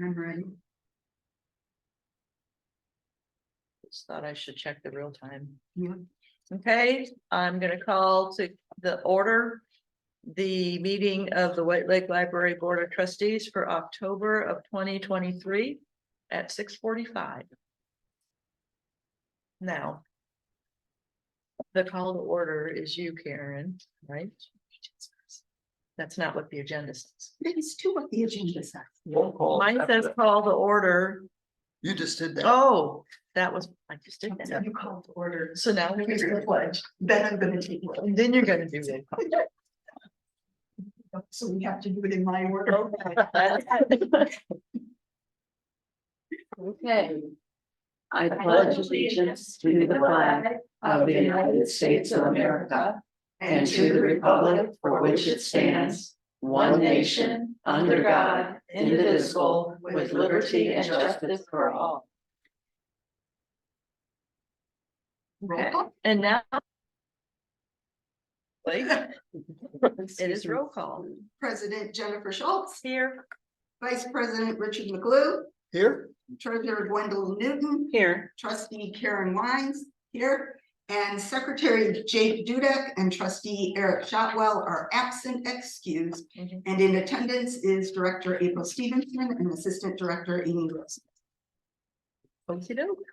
I'm ready. Just thought I should check the real time. Yeah. Okay, I'm gonna call to the order. The meeting of the White Lake Library Board of Trustees for October of 2023 at 6:45. Now. The call to order is you, Karen, right? That's not what the agenda says. It's too what the agenda says. Mine says call to order. You just did that. Oh, that was, I just did that. You called to order. So now Here's the pledge. Then I'm gonna take it. and then you're gonna do roll call. So we have to do it in my order. Okay. I pledge allegiance to the flag of the United States of America and to the republic for which it stands, one nation, under God, indivisible, with liberty and justice for all. Okay, and now. It is roll call. President Jennifer Schultz, Here. Vice President Richard McGlue, Here, Treasurer Gwendolyn Newton, Here, Trustee Karen Wines here, and Secretary Jake Dudek and Trustee Eric Shotwell are absent, excused, Mhm. and in attendance is Director April Stevenson and Assistant Director Amy Wilson. Okey-doke.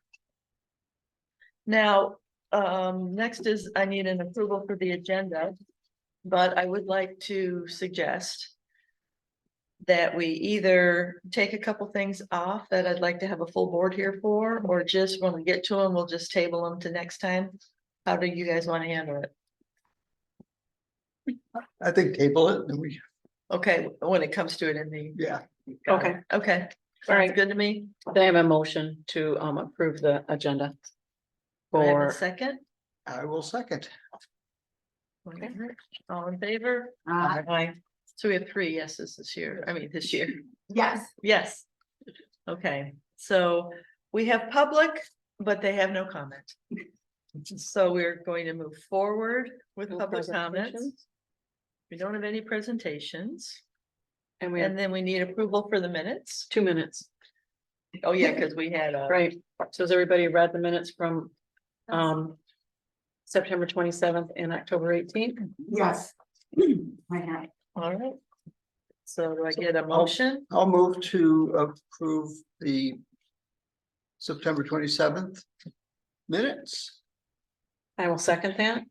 Now, next is I need an approval for the agenda, but I would like to suggest that we either take a couple things off that I'd like to have a full board here for, or just when we get to them, we'll just table them to next time. How do you guys want to handle it? I think table it and we, Okay, when it comes to it in the. yeah. okay, Okay, all right, sounds good to me. they have a motion to approve the agenda. Do I have a For, second? I will second. Okay, all in favor? aye, So we have 3 yeses this year, this year. Yes, Yes. Okay, so we have public, but they have no comment. So we're going to move forward with No public comments. presentations? We don't have any presentations, and we have and then we need approval for the minutes. 2 minutes, Oh, yeah, because we had right? So has everybody read the minutes from September 27th and October 18th? yes. I have. all right. So do I get a motion? I'll move to approve the September 27th minutes. I will second that.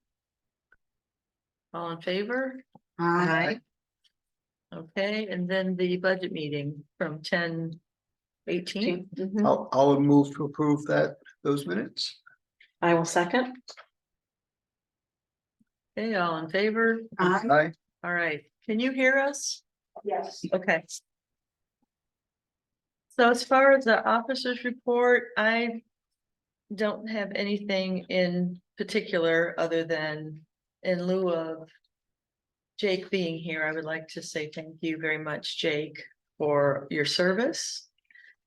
All in favor? Aye. Okay, and then the budget meeting from 10:18. Mhm. I'll move to approve those minutes. I will second. Okay, all in favor? Aye. Aye. All right, can you hear us? Yes. Okay. So as far as the officers report, I don't have anything in particular other than in lieu of Jake being here, I would like to say thank you very much, Jake, for your service.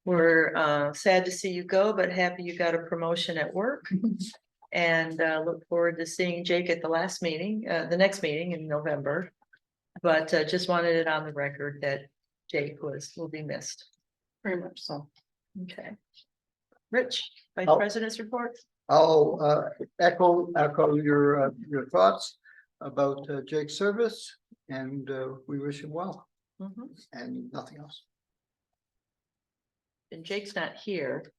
We're sad to see you go, but happy you got a promotion at work. And look forward to seeing Jake at the next meeting in November. But just wanted it on the record that Jake will be missed. Very much so. Okay. Rich, Vice Oh. President's report. I'll echo your thoughts about Jake's service, and we wish him well, Mhm. and nothing else. And Jake's not here.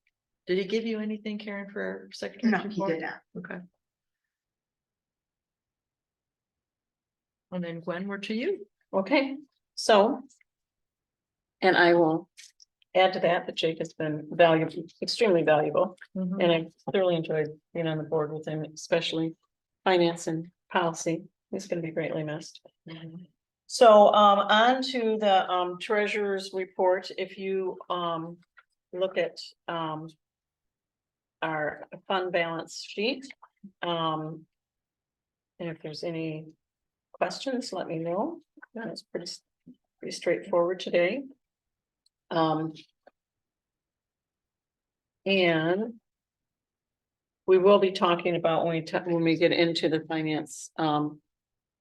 Did he give you anything, Karen, for secretary? No, he did not. Okay. And then Gwen, we're to you. Okay, so. And I will add to that Jake has been valuable, extremely valuable, Mhm. and I thoroughly enjoyed being on the board with him, especially finance and policy. He's gonna be greatly missed. Mhm. So on to the treasurer's report. If you look at our fund balance sheet. And if there's any questions, let me know. That's pretty straightforward today. And we will be talking about when we get into the finance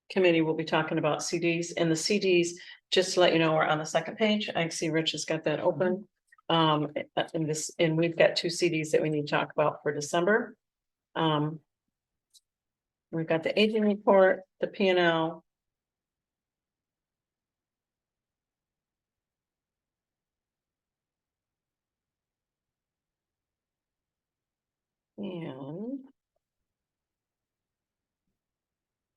committee, we'll be talking about CDs, and the CDs, just to let you know, are on the second page. I see Rich has got that open. and we've got 2 CDs that we need to talk about for December. We've got the aging report, the P&L. And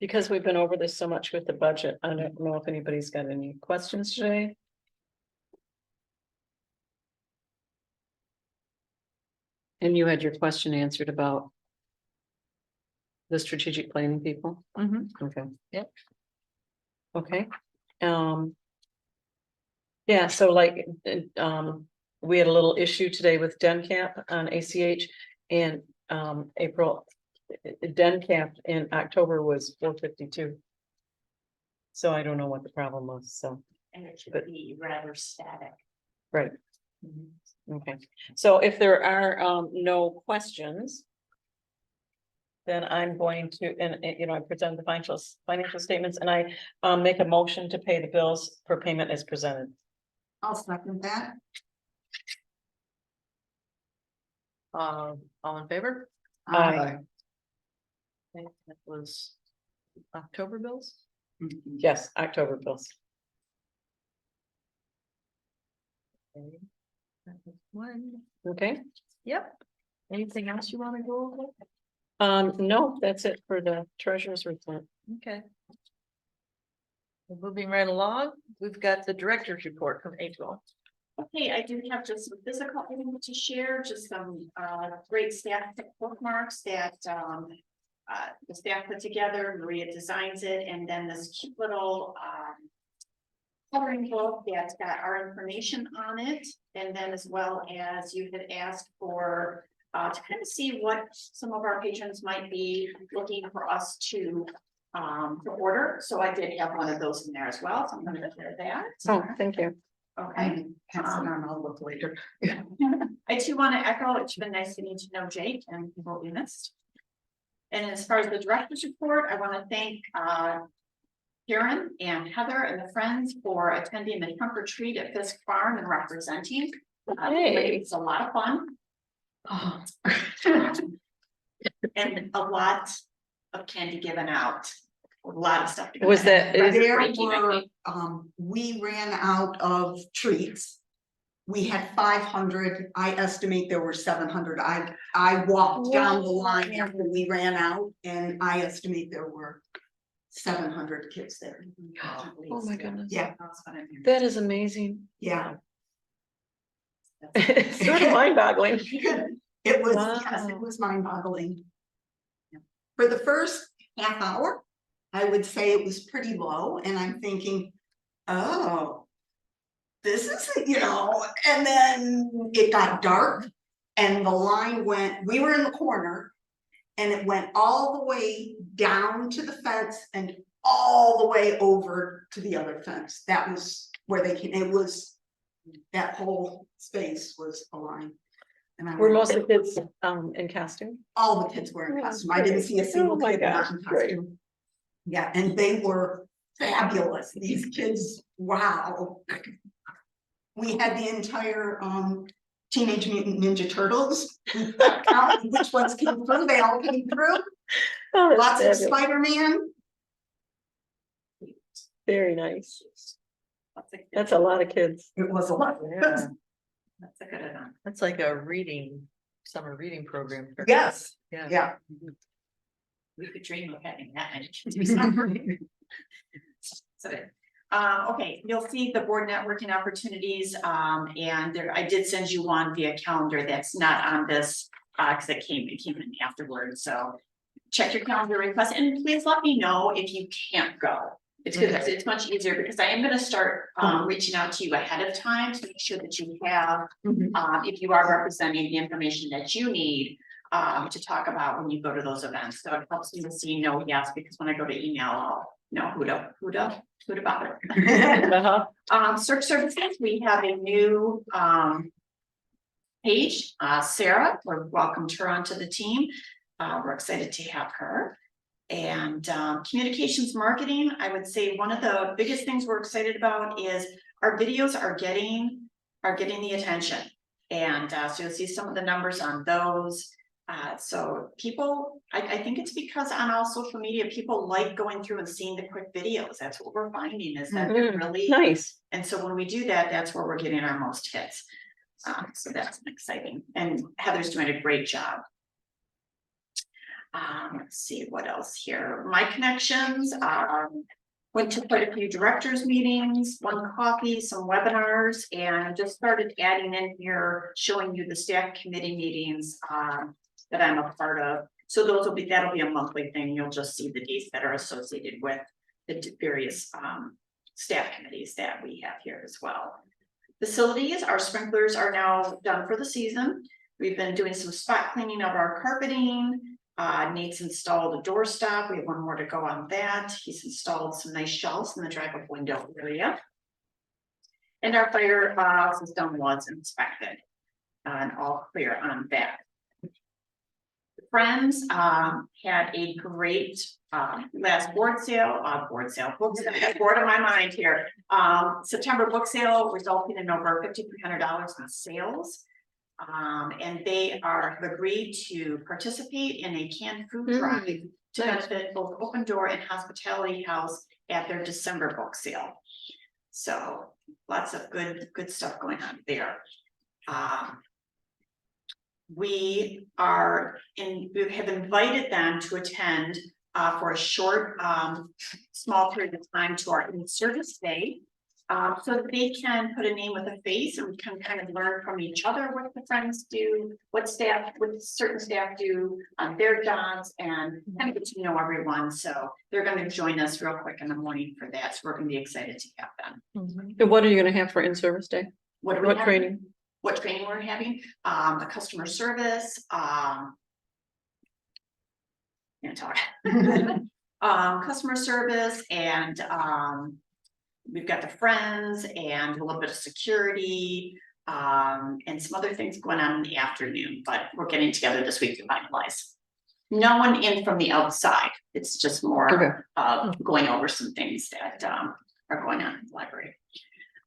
because we've been over this so much with the budget, I don't know if anybody's got any questions today. And you had your question answered about the strategic planning people? Okay. Yep. Okay. Yeah, so like, we had a little issue today with DenCap on ACH and, April. DenCap in October was 452. So I don't know what the problem was, so. And it should But- be rather static. Right. Okay, so if there are no questions. Then I'm going to, and I present the financial statements and I make a motion to pay the bills for payment as presented. I'll second that. All in favor? Aye. Okay, that was October bills. Yes, October bills. Okay, that was one. Okay, Yep. Anything else you want to go over? no, that's it for the treasurer's report. Okay. We're moving right along. We've got the director's report from April. Okay, I do have just some physical items to share, just some great staff bookmarks that the staff put together. Maria designs it, and then this cute little coloring book that's got our information on it. And then as well as you had asked for to kind of see what some of our patrons might be looking for us to order. So I did have one of those in there as well, so I'm going to share that. Oh, thank you. Okay. Pass it on, I'll look later. I too want to echo, it's been nice getting to know Jake and he will be missed. And as far as the director's report, I want to thank Karen and Heather and the friends for attending the trunk or treat at Fisk Farm and representing. Hey. It's a lot of fun. And a lot of candy given out. A lot of stuff. to Was give that- out. There Breaking, I were, think. we ran out of treats. We had 500, I estimate there were 700. I walked down the line after we ran out and I estimate there were 700 kids there. Oh my goodness. Yeah, That is amazing. yeah. It's sort of mind boggling. It was, Wow. yes, it was mind boggling. For the first half hour, I would say it was pretty low and I'm thinking, oh. This is, and then it got dark and the line went, we were in the corner. And it went all the way down to the fence and all the way over to the other fence. That was where they came, it was, that whole space was a line. And I Were went, most of the kids in costume? all the kids were in Oh, costume. I didn't see a single Oh my kid not gosh, in great. costume. Yeah, and they were fabulous. These kids, wow. We had the entire Teenage Mutant Ninja Turtles. Counting which ones came through, they all came through. Oh, that's Lots of fabulous. Spider-Man. Very nice. That's That's a lot of kids. It was a lot. Yeah, a good event. that's like a summer reading program. for- Yes, Yeah. yeah. We could dream of having that many kids. So, okay, you'll see the board networking opportunities, and there, I did send you one via calendar that's not on this, because it came in afterwards, so. Check your calendar request, and please let me know if you can't go. It's good, it's much easier, because I am gonna start, reaching out to you ahead of time to make sure that you have, if you are representing the information that you need. To talk about when you go to those events, so it helps me to see no, yes, because when I go to email, I'll know who to bother. Uh-huh. Search services, we have a new page, Sarah, we're welcomed her onto the team. We're excited to have her. And communications marketing, I would say one of the biggest things we're excited about is our videos are getting the attention. And so you'll see some of the numbers on those. So people, I think it's because on all social media, people like going through and seeing the quick videos. That's what we're finding is that they're really, Nice. and so when we do that, that's where we're getting our most hits. So that's exciting. And Heather's doing a great job. Let's see what else here. My connections, went to quite a few directors meetings, one coffee, some webinars, and just started adding in here, showing you the staff committee meetings, that I'm a part of. So that'll be a monthly thing. You'll just see the dates that are associated with the various, staff committees that we have here as well. Facilities, our sprinklers are now done for the season. We've been doing some spot cleaning of our carpeting. Nate's installed a doorstop. We have one more to go on that. He's installed some nice shelves in the drive-up window area. And our fire system was inspected and all clear on that. Friends had a great last board sale, board of my mind here. September book sale resulting in over $5,300 in sales. And they have agreed to participate in a canned food drive to benefit both Open Door and Hospitality House at their December book sale. So lots of good stuff going on there. We have invited them to attend for a short, small period of time to our in-service day. So that they can put a name with a face and we can kind of learn from each other what the friends do, what certain staff do on their jobs, and kind of get to know everyone. So they're going to join us real quick in the morning for that. So we're going to be excited to have them. And what are you gonna have for in-service day? What training? What training we're having? The customer service. Can't talk. Customer service and we've got the friends and a little bit of security, and some other things going on in the afternoon, but we're getting together this week to finalize. No one in from the outside. It's just more going over some things that are going on in the library.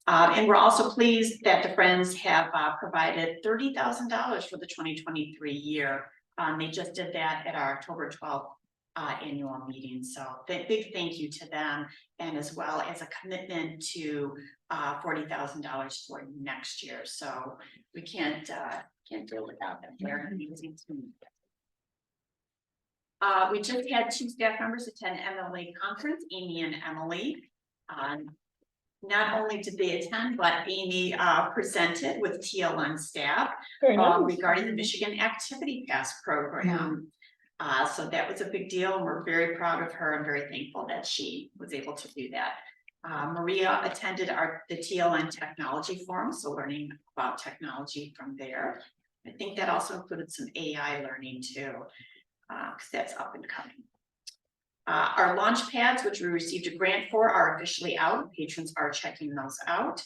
And we're also pleased that the Friends have provided $30,000 for the 2023 year. They just did that at our October 12th annual meeting. So big thank you to them, and as well as a commitment to $40,000 for next year. So we can't do without them. They're an amazing team. We just had 2 staff members attend MLA conference, Amy and Emily. Not only did they attend, but Amy presented with TLN staff regarding the Michigan Activity Pass program. So that was a big deal, and we're very proud of her and very thankful that she was able to do that. Maria attended the TLN technology forum, so learning about technology from there. I think that also included some AI learning too, because that's up and coming. Our launch pads, which we received a grant for, are officially out. Patrons are checking those out.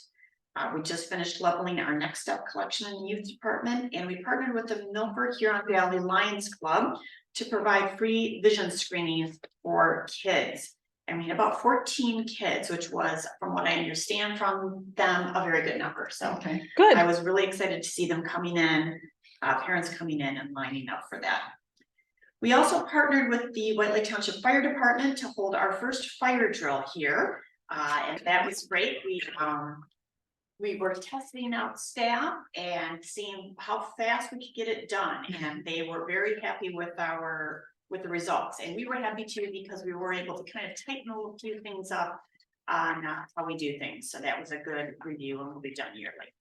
We just finished leveling our Next Step collection in the youth department, and we partnered with the Milford Huron Valley Lions Club to provide free vision screenings for kids. I mean, about 14 kids, which was, from what I understand from them, a very good number. So Good. I was really excited to see them coming in, parents coming in and lining up for that. We also partnered with the White Lake Township Fire Department to hold our first fire drill here, and that was great. We were testing out staff and seeing how fast we could get it done, and they were very happy with the results. And we were happy too, because we were able to kind of tighten a few things up on how we do things. So that was a good review, and will be done yearly.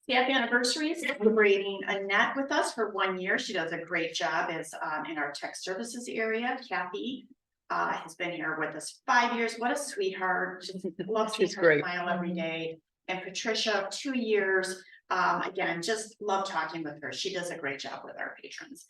Staff anniversaries, celebrating Annette with us for 1 year. She does a great job as in our tech services area. Kathy has been here with us 5 years. What a sweetheart. Just love seeing her smile every day. And Patricia, 2 years. Again, just love talking with her. She does a great job with our patrons.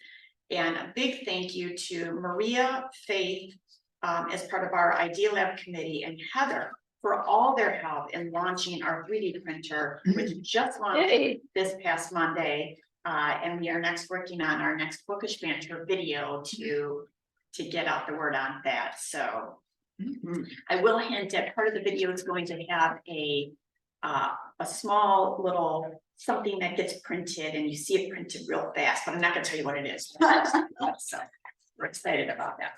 And a big thank you to Maria, Faith, as part of our Idea Lab committee, and Heather for all their help in launching our 3D printer, which just launched this past Monday. And we are next working on our next Bookish Banter video to get out the word on that. So I will hint that part of the video is going to have a a small little something that gets printed and you see it printed real fast, but I'm not gonna tell you what it is. So we're excited about that.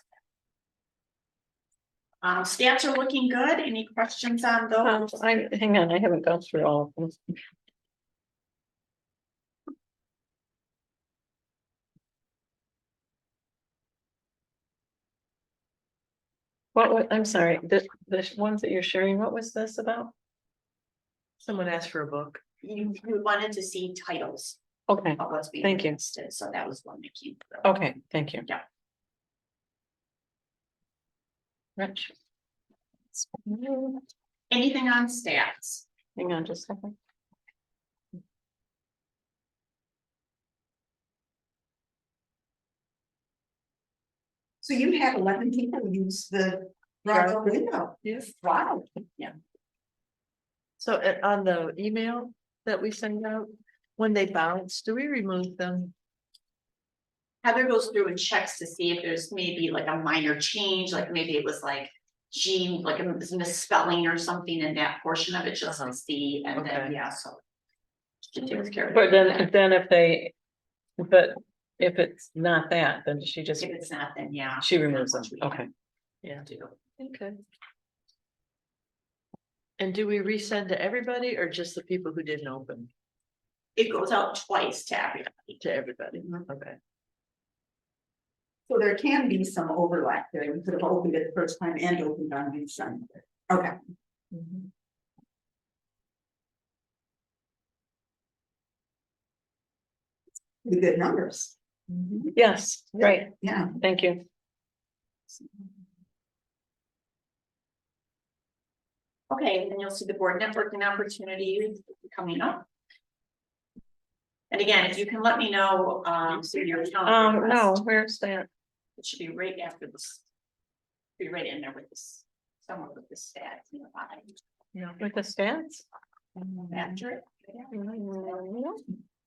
Stats are looking good. Any questions on those? Hang on, I haven't gone through all of them. I'm sorry, the ones that you're sharing, what was this about? Someone asked for a book. You wanted to see titles Okay, of what's being Thank you. listed, so that was one that came through. okay, thank you. Yeah. Rich. Anything on stats? Hang on just a second. So you had 11 people use the drive-up window. Yes. Wow. So on the email that we send out, when they bounce, do we remove them? Heather goes through and checks to see if there's maybe like a minor change, like maybe it was like gene, like a misspelling or something in that portion of it, just to see, and then, Okay. yeah, so. She takes care of it. But if it's not that, then she just, If it's not, then yeah. she removes them, We okay. Yeah. Okay. And do we resend to everybody or just the people who didn't open? It goes out twice to everybody. To everybody, okay. So there can be some overlap there. We could have opened it the first time and opened on the Sunday. Okay. Pretty good numbers. Yes, right, Yeah. thank you. Okay, and then you'll see the board networking opportunities coming up. And again, if you can let me know, so your. No, where's that? It should be right after this. Be right in there with this, somewhere with the stats nearby. Yeah. With the stats? After it.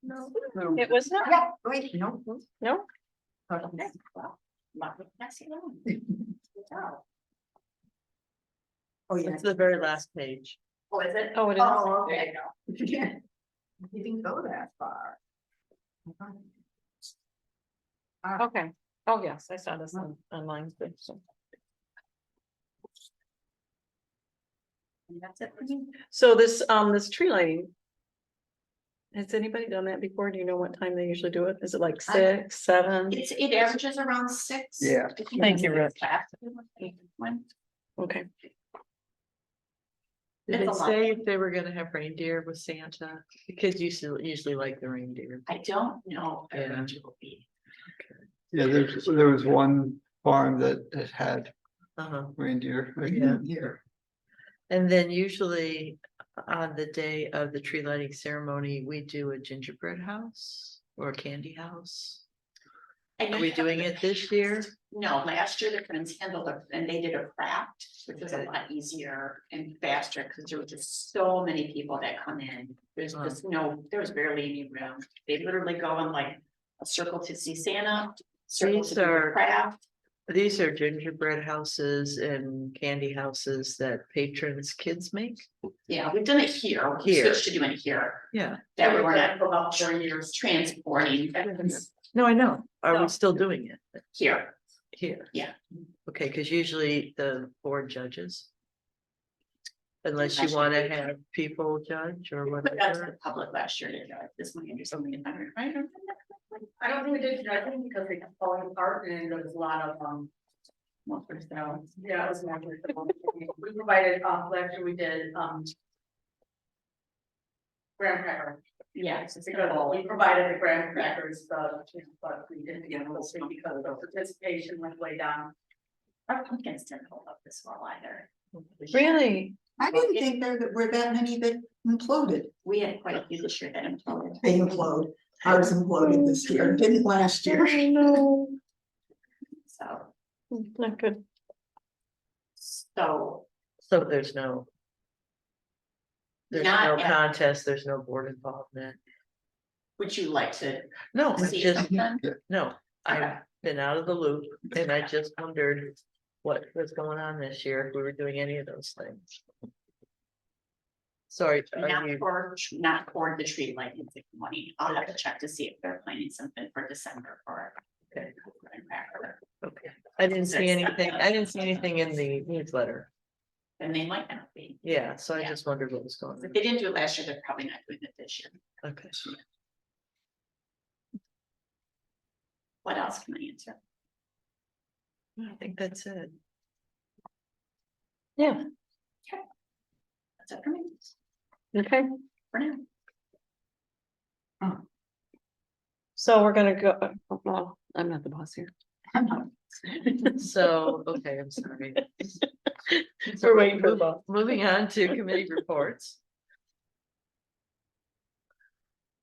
No, it was not, Yeah, wait, no. no, Okay, well, not with Nancy alone. Good job. Oh, yeah. It's the very last page. Oh, is it? oh, it is, Oh, There okay. you go. Yeah. You didn't go that far. okay, oh, yes, I saw this online, so. And that's it for me. So this tree lighting. Has anybody done that before? Do you know what time they usually do it? Is it like 6, 7? It averages around 6. Yeah. I think Thank you, it's Rich. fast. One. Okay, Did It's they a lot. say if they were gonna have reindeer with Santa? Because you usually like the reindeer. I don't know if Yeah. it will be. Yeah, there was one farm that had Uh-huh. reindeer. Yeah. Here. And then usually on the day of the tree lighting ceremony, we do a gingerbread house or a candy house. Are we doing it this year? No, last year the friends handled it and they did a craft, which was a Okay. lot easier and faster because there were just so many people that come in. There's just there was barely any room. They literally go in like a circle to see Santa, circle to These do the are- craft. These are gingerbread houses and candy houses that patrons' kids make. Yeah, we've done it here. We Here. switched to doing it here. Yeah. That way we're not about 4 years transporting No, I know. Are No. we still doing it here. here? Yeah. Okay, because usually the board judges. Unless you Unless you- want to have people judge or But that's whatever. the public last year, did this one, or something, right? I don't think we did, I think because they kept falling apart and there was a lot of, Well, first now. yeah, it was more. We provided, last year we did, graham cracker. Yeah, it's just Because we provided the graham crackers, but we didn't get those because the participation went way down. Our pumpkins didn't hold up this well either. really? I didn't think there were that many that imploded. We had quite a few this year that imploded. They implode. Ours imploded this year, didn't last year. No, So, not good. so So there's no. There's Not no at- contest, there's no board involvement. would you like to No, it's see just, something? no, Okay. I've been out of the loop and I just wondered. What was going on this year, if we were doing any of those things. Sorry. Not for the tree lighting money. I'll have to check to see if they're planning something for December for. Okay. Okay, I didn't see anything, I didn't see anything in the newsletter. And they might not be. Yeah, so I Yeah. just wondered what was going If on. they didn't do it last year, they're probably not doing it this year. Okay. What else can I answer? I think that's it. Yeah, That's it for me, okay, for now. so we're gonna go, well, I'm not the boss here. So, okay, I'm sorry. We're waiting for the boss. Moving on to committee reports.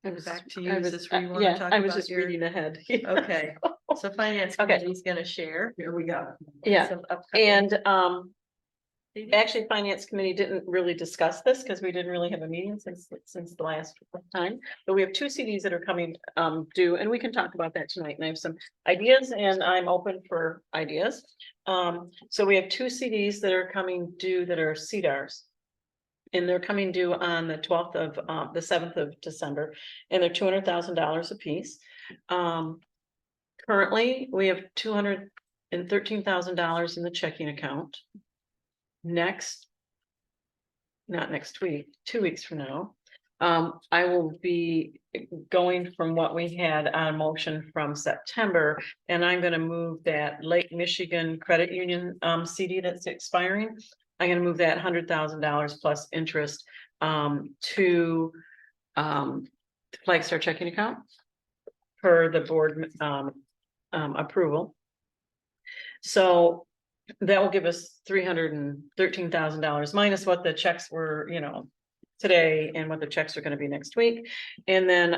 Back to you, I is was- this where you wanna yeah, talk I was about just your- reading ahead. Okay, so finance Okay. committee's gonna share. Here we go. Yeah, some upcoming and meetings. actually, finance committee didn't really discuss this because we didn't really have a meeting since the last time. But we have two CDs that are coming due, and we can talk about that tonight. And I have some ideas, and I'm open for ideas. So we have two CDs that are coming due that are CDARS. And they're coming due on the 12th of the 7th of December, and they're $200,000 apiece. Currently, we have $213,000 in the checking account. Not next week, 2 weeks from now. I will be going from what we had on motion from September, and I'm gonna move that Lake Michigan Credit Union CD that's expiring. I'm gonna move that $100,000 plus interest to the Flagstar checking account per the board approval. So that will give us $313,000 minus what the checks were, today and what the checks are gonna be next week. And then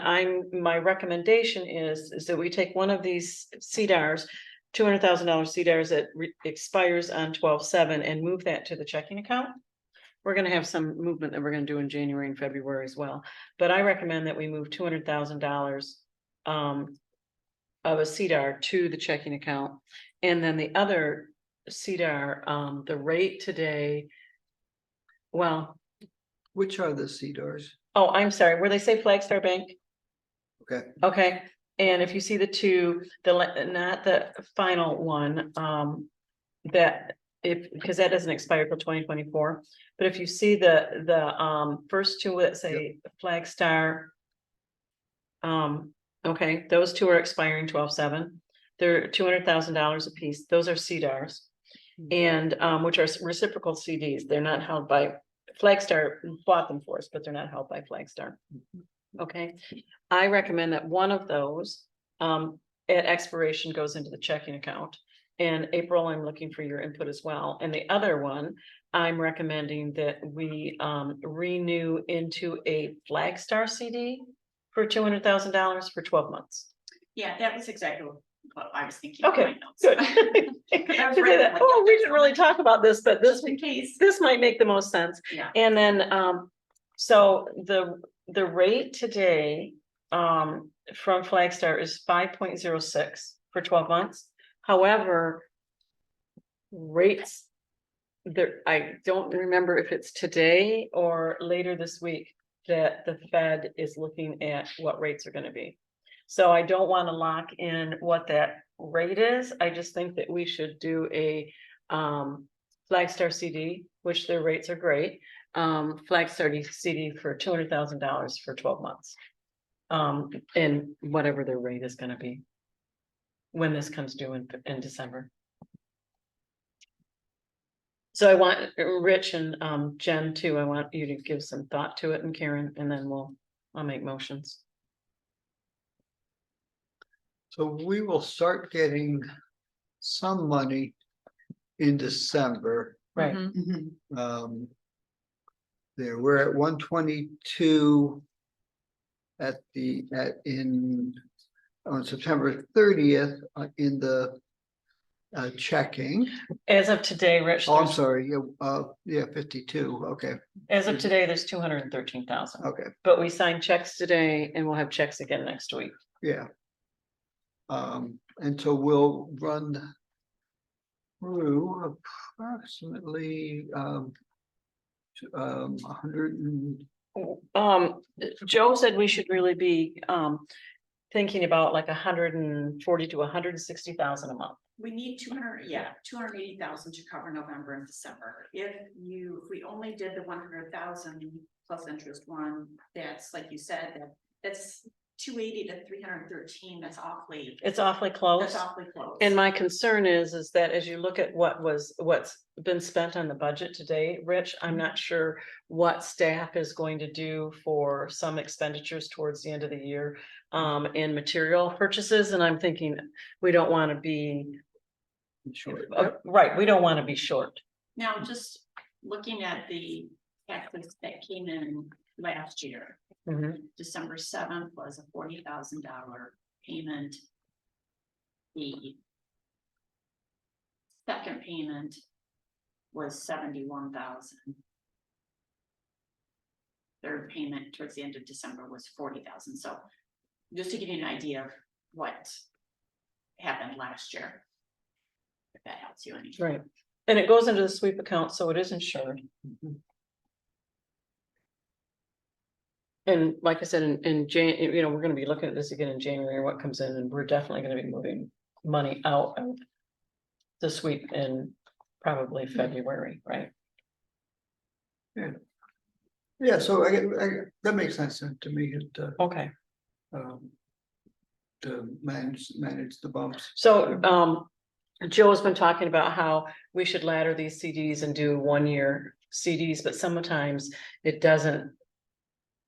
my recommendation is that we take one of these CDARS, $200,000 CDARS that expires on 12/7 and move that to the checking account. We're gonna have some movement that we're gonna do in January and February as well, but I recommend that we move $200,000 of a CDAR to the checking account. And then the other CDAR, the rate today. Well, Which are the CDRs? oh, I'm sorry, where they say Flagstar Bank, Okay, okay, and if you see the two, not the final one, because that doesn't expire till 2024. But if you see the first two that say Flagstar. Okay, those two are expiring 12/7. They're $200,000 a piece. Those are CDARS. And which are reciprocal CDs. They're not held by Flagstar bought them for us, but they're not held by Flagstar. Okay, I recommend that one of those at expiration goes into the checking account. And April, I'm looking for your input as well. And the other one, I'm recommending that we renew into a Flagstar CD for $200,000 for 12 months. Yeah, that was exactly what I was thinking. Okay, good. I was writing like, Oh, we didn't really talk about this, but Just in case. this might make the most sense. Yeah. And then, so the rate today, from Flagstar is 5.06 for 12 months. However, rates there, I don't remember if it's today or later this week that the Fed is looking at what rates are gonna be. So I don't want to lock in what that rate is. I just think that we should do a Flagstar CD, which their rates are great. Flagstar CD for $200,000 for 12 months. And whatever their rate is gonna be when this comes due in December. So I want Rich and Jen too, I want you to give some thought to it, and Karen, and then I'll make motions. so we will start getting some money in December. Right. Mhm. Mhm. There, we're at 122. On September 30th, in the checking. As of today, Rich, Oh, I'm sorry, yeah, 52, okay, as of today, there's 213,000, okay, but we signed checks today and we'll have checks again next week. yeah. And so we'll run through approximately, $100 Joe said we should really be, thinking about like 140 to 160,000 a month. We need 280,000 to cover November and December. If we only did the 100,000 plus interest one, that's like you said, that's 280 to 313, It's awfully that's close. awfully close. And my concern is that as you look at what's been spent on the budget today, Rich, I'm not sure what staff is going to do for some expenditures towards the end of the year. In material purchases, and I'm thinking, we don't want to be, short. right, we don't want to be short. Now, just looking at the taxes that came in last year, December 7th was a $40,000 payment. The second payment was 71,000. Third payment towards the end of December was 40,000. So just to give you an idea of what happened last year. If that helps you any. Right, and it goes into the sweep account, so it is insured. And like I said, in we're gonna be looking at this again in January, what comes in, and we're definitely gonna be moving money out of the sweep in probably February, right? Yeah, so that makes sense to me, Okay, to manage the bumps. so, Joe's been talking about how we should ladder these CDs and do 1-year CDs, but sometimes it doesn't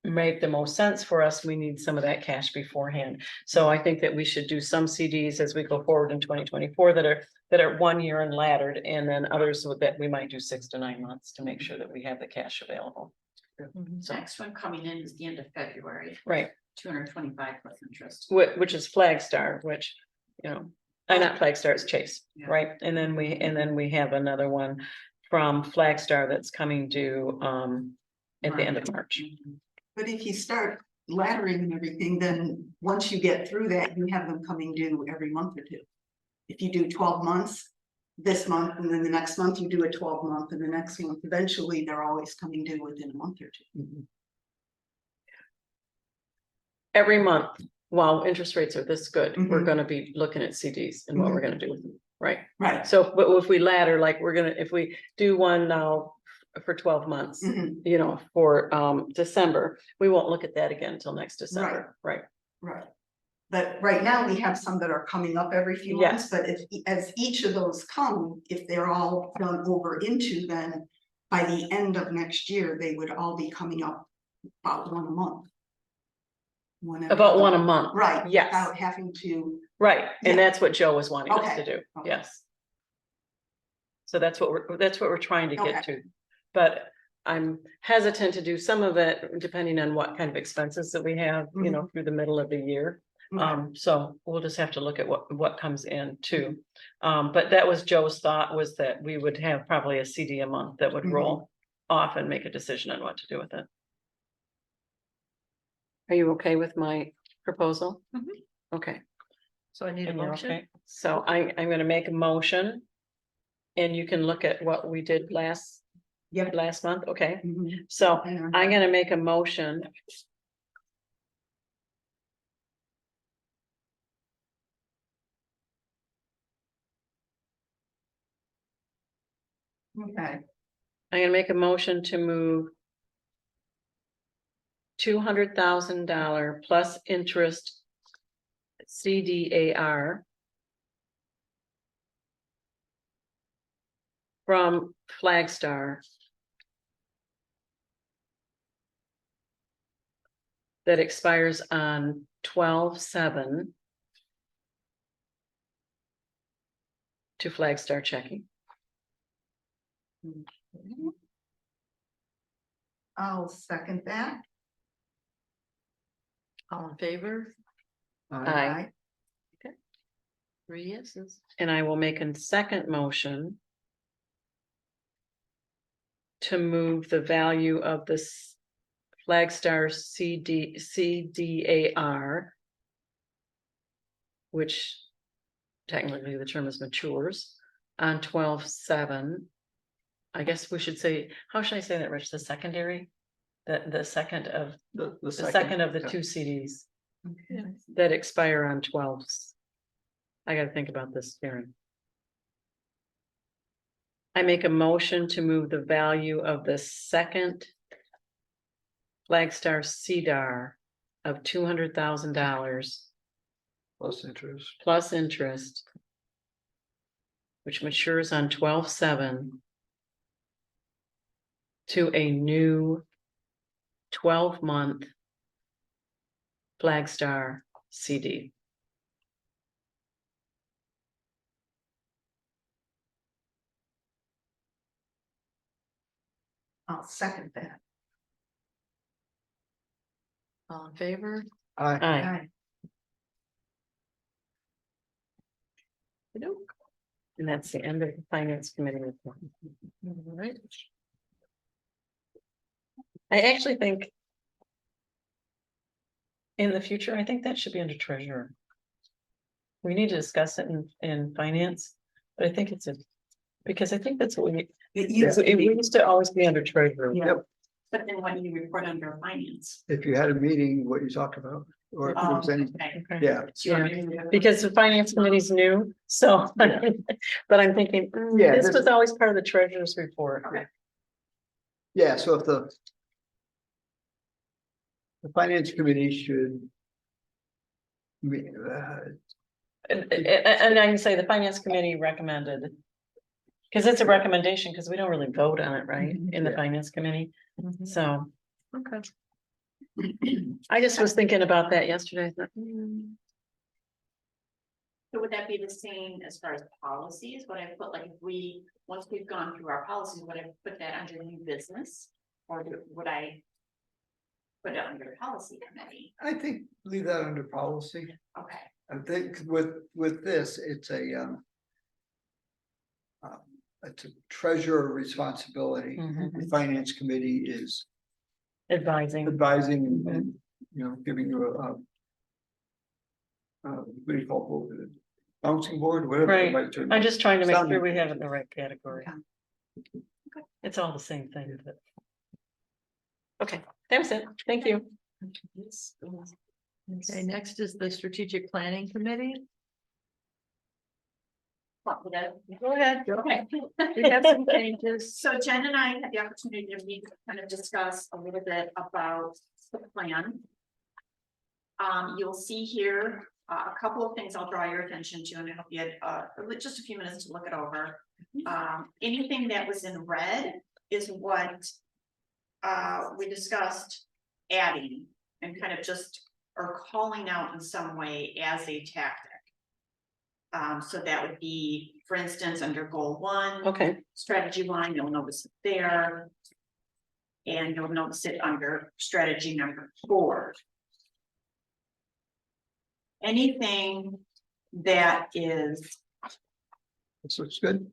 make the most sense for us. We need some of that cash beforehand. So I think that we should do some CDs as we go forward in 2024 that are 1 year and laddered, and then others that we might do 6 to 9 months to make sure that we have the cash available. So next one coming in is the end of February, Right, 225 plus interest. which is Flagstar, which, not Flagstar, it's Chase, Yeah. right? And then we have another one from Flagstar that's coming due at the end of March. But if you start laddering and everything, then once you get through that, you have them coming due every month or two. If you do 12 months this month, and then the next month you do a 12-month, and the next month, eventually they're always coming due within a month or two. Every month, while interest rates are this good, we're Mhm. gonna be looking at CDs and what we're gonna do with them, right? Right. So, but if we ladder, like if we do one now for 12 months, Mhm. for December, we won't look at that again until next December, right? Right. But right now, we have some that are coming up every few months, Yes. but as each of those come, if they're all done over into, then by the end of next year, they would all be coming up about one a month. About one a month. Right. Yes. Without having to, Right, Yeah. and that's what Joe was wanting us to Okay, do, okay. yes. So that's what we're trying to get to, but I'm hesitant to do some of it depending on what kind of expenses that we have, through the middle of the year. Okay. So we'll just have to look at what comes in too. But that was Joe's thought, was that we would have probably a CD a month that would roll off and make a decision on what to do with it. Are you okay with my proposal? Okay. So I need a And you're motion. okay? So I'm gonna make a motion. And you can look at what we did last month, okay? Mhm. So Yeah. I'm gonna make a motion. Okay. I'm gonna make a motion to move $200,000 plus interest CDAR from Flagstar that expires on 12/7 to Flagstar checking. I'll second that. All in favor? Aye. 3 yeses. And I will make a second motion to move the value of this Flagstar CDAR, which technically the term is matures, on 12/7 I guess we should say, how should I say that, Rich? The secondary? The second of, the second of the yeah. 2 CDs that expire on 12s. I gotta think about this, Karen. I make a motion to move the value of the second Flagstar CDAR of $200,000 Plus interest. plus interest, which matures on 12/7, to a new 12-month Flagstar CD. I'll second that. All in favor? Aye. Aye. Okey-doke. And that's the end of the finance committee report. All right. I actually think in the future, I think that should be under treasurer. We need to discuss it in finance, but I think it's because I think that's what we, It used to it be. used to always be under treasurer. Yeah. Yep. But then when you report under finance. If you had a meeting, what you talked about, or if there was any, Okay. Okay. yeah. So you want me to do that? Because the finance committee's new, so, Yeah. but I'm thinking, Yeah, this this- was always part of the treasurer's report. Okay. Yeah, so if the finance committee should. And I can say the finance committee recommended. Because it's a recommendation, because we don't really vote on it, right, in the Yeah. finance committee, so. Okay. I just was thinking about that yesterday. I thought, So would that be the same as far as policies? Would I put like, if we, once we've gone through our policies, would I put that under new business? Or would I? Put it under policy committee? I think leave that under policy. Okay, I think with this, it's it's a treasurer responsibility. Mhm. The finance committee is Advising, advising and, you know, giving you what do you call it? Bouncing board, whatever. the Right. right term I'm is. just trying to make Sounding sure we board. have it in the right category. Okay. It's all the same thing, but. Okay, that was it, thank you. Okay, next is the strategic planning committee. what would I? Go ahead. Okay. We have some changes. So Jen and I had the opportunity to meet, kind of discuss a little bit about the plan. You'll see here, a couple of things I'll draw your attention to, and I hope you had, just a few minutes to look it over. Anything that was in red is what we discussed adding and kind of just, or calling out in some way as a tactic. So that would be, for instance, under goal 1. Okay, Strategy line, you'll notice it there. And you'll notice it under strategy number 4. Anything that is This looks good.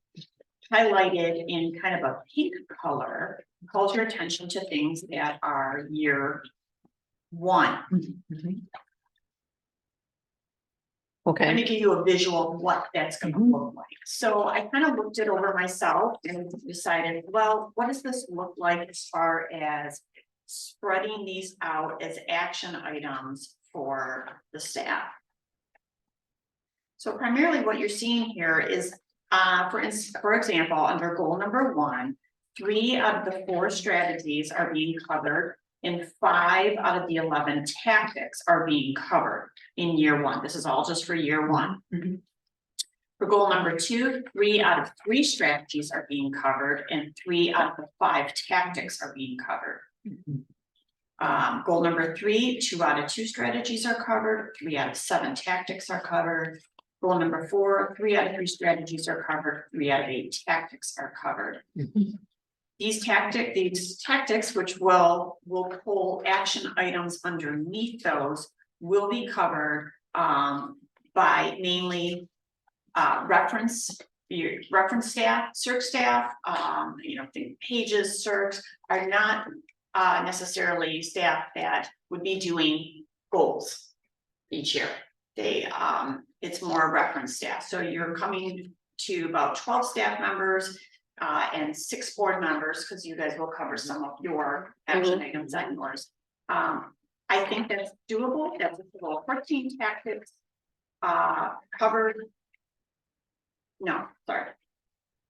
highlighted in kind of a pink color calls your attention to things that are year 1. Let okay, me give you a visual of what that's gonna look like. So I kind of looked it over myself and decided, well, what does this look like as far as spreading these out as action items for the staff? So primarily what you're seeing here is, for example, under goal number 1, 3 out of the 4 strategies are being covered and 5 out of the 11 tactics are being covered in year 1. This is all just for year 1. For goal number 2, 3 out of 3 strategies are being covered and 3 out of the 5 tactics are being covered. Goal number 3, 2 out of 2 strategies are covered, 3 out of 7 tactics are covered. Goal number 4, 3 out of 3 strategies are covered, 3 out of 8 tactics are covered. These tactics, which will pull action items underneath those, will be covered by mainly reference staff, circ staff, the pages, circs are not necessarily staff that would be doing goals each year. It's more reference staff. So you're coming to about 12 staff members and 6 board members, because you guys will cover some of your action items and yours. I think that's doable. That's a total of 14 tactics, covered. No, sorry.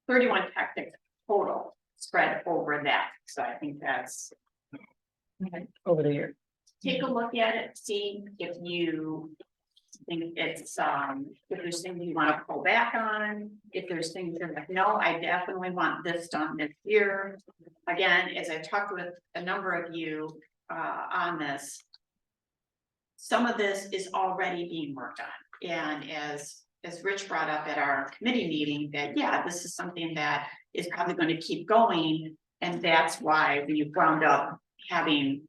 31 tactics total spread over that. So I think that's. Over the year. Take a look at it, see if you think it's, if there's things you want to pull back on, if there's things you're like, no, I definitely want this done this year. Again, as I talked with a number of you, on this, some of this is already being worked on. And as Rich brought up at our committee meeting, that, yeah, this is something that is probably going to keep going. And that's why we wound up having,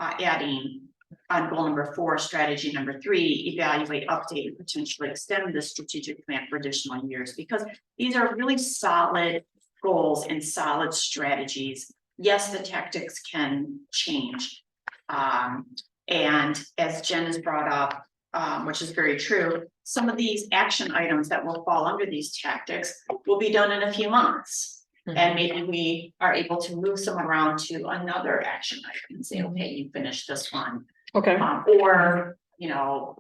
adding on goal number 4, strategy number 3, evaluate, update, and potentially extend the strategic plan for additional years, because these are really solid goals and solid strategies. Yes, the tactics can change. And as Jen has brought up, which is very true, some of these action items that will fall under these tactics will be done in a few months. And maybe we are able to move someone around to another action item and say, okay, you finished this one. Okay. Or, you know,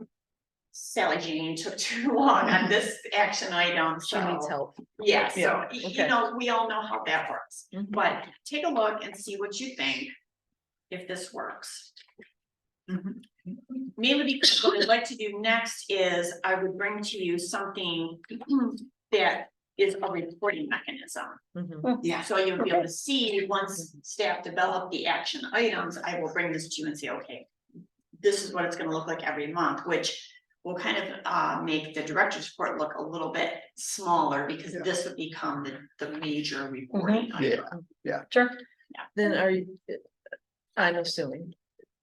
Sally Jane took too long on this action item, She so. needs help. Yeah, so, Yeah, you okay. know, we all know how that works, Mhm. but take a look and see what you think. If this works. Mhm. Mainly because what I'd like to do next is I would bring to you something that is a reporting mechanism. Yeah. So you'll be able to see, once staff develop the action items, I will bring this to you and say, okay, this is what it's gonna look like every month, which will kind of make the director's report look a little bit smaller, because Yeah. this would become the major reporting item. Sure. Yeah. Then are you, I'm assuming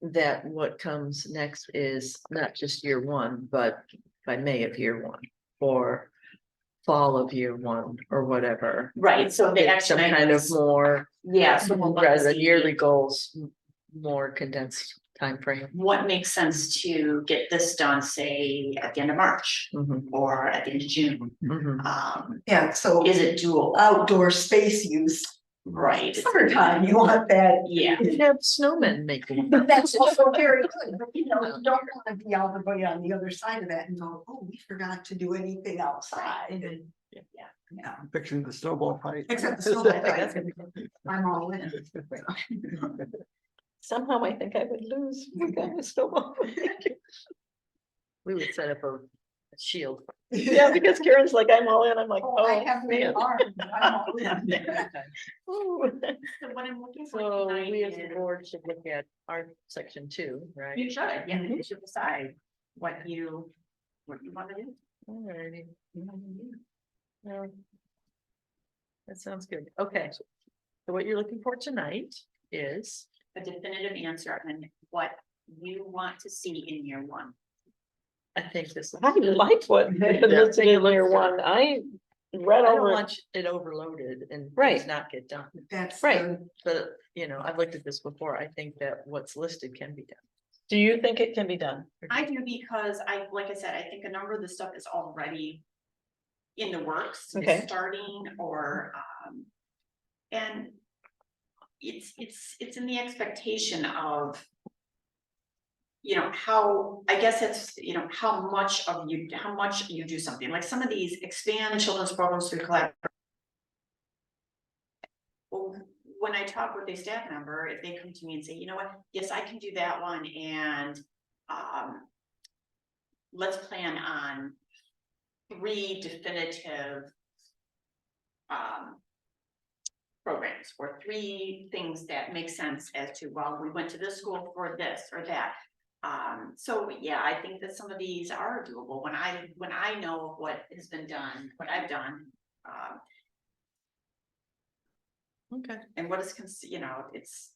that what comes next is not just year 1, but by May of year 1, or fall of year 1, or whatever. Right, so the It's action some kind of items, more, yeah, so we'll look rather to than see yearly goals, more condensed time frame. what makes sense to get this done, say, at the end of March or at the end of June. Yeah, so Is it doable? outdoor space use, Right, summertime, you want that. yeah, You have snowmen making. That's also very good, but you know, you don't wanna be all the way on the other side of that and go, oh, we forgot to do anything outside and. Yeah, I'm picturing the snowball fight. except the snowball I think that's fight, gonna be. I'm all in. Somehow I think I would lose. Snowball. We would set up a shield. Yeah, because Karen's like, I'm all in, I'm like, Oh, I have man. big arms, I'm all in. Ooh. so what I'm looking for So tonight we as a is, board should look at our section 2, right? you should, yeah, you should decide what you wanna do. Alrighty. Well, that sounds good. Okay. So what you're looking for tonight is, A definitive answer on what you want to see in year 1. I think this. I like what listed in year 1. I read I don't over it. want it overloaded and Right. things not get done. That's Right. the- But, you know, I've looked at this before. I think that what's listed can be done. Do you think it can be done? I do, because like I said, I think a number of the stuff is already in the works, is Okay. starting, or, and it's in the expectation of, you know, how, I guess it's, you know, how much you do something, like some of these expand children's programs through collaboration. Well, when I talk with a staff member, if they come to me and say, you know what, yes, I can do that one, and let's plan on 3 definitive programs, or 3 things that make sense as to, well, we went to this school for this or that. So yeah, I think that some of these are doable when I know what has been done, what I've done. Okay. And what is, you know, it's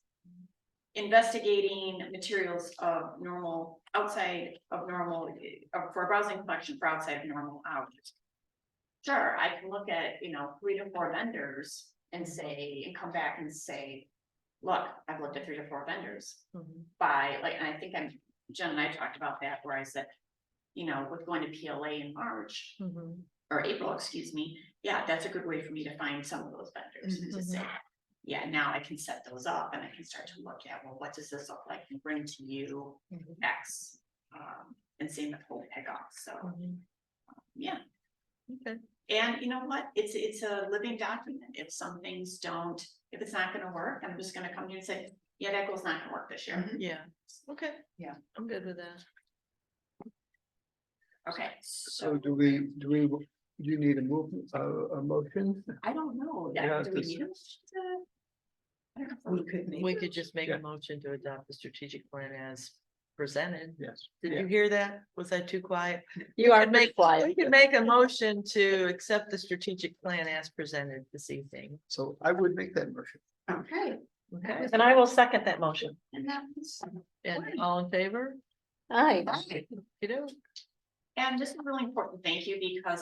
investigating materials of normal, outside of normal, for browsing collection for outside of normal hours. Sure, I can look at, you know, 3 to 4 vendors and say, and come back and say, look, I've looked at 3 to 4 vendors by, like, and I think Jen and I talked about that, where I said, you know, with going to PLA in March or April, excuse me, yeah, that's a good way for me to find some of those vendors to Mhm. say, yeah, now I can set those up and I can start to look at, well, what does this look like and bring to you Mhm. X. And same with full pickup, so, Mhm. yeah. Okay. And you know what? It's a living document. If some things don't, if it's not gonna work, I'm just gonna come to you and say, yeah, that goal's not gonna work this year. Mhm. Yeah, okay. Yeah. I'm good with that. Okay, So so do you need a a motion? I don't know, Yeah, do we this- need a motion to? I don't know if We could make We it. could just make Yeah. a motion to adopt the strategic plan as presented. Yes. Did Yeah. you hear that? Was I too quiet? You are Could make, quiet. we could make a motion to accept the strategic plan as presented this evening. So I would make that motion. Okay. Okay, And I will second that motion. And that was. and all in favor? Aye. You know, And this is really important, thank you, because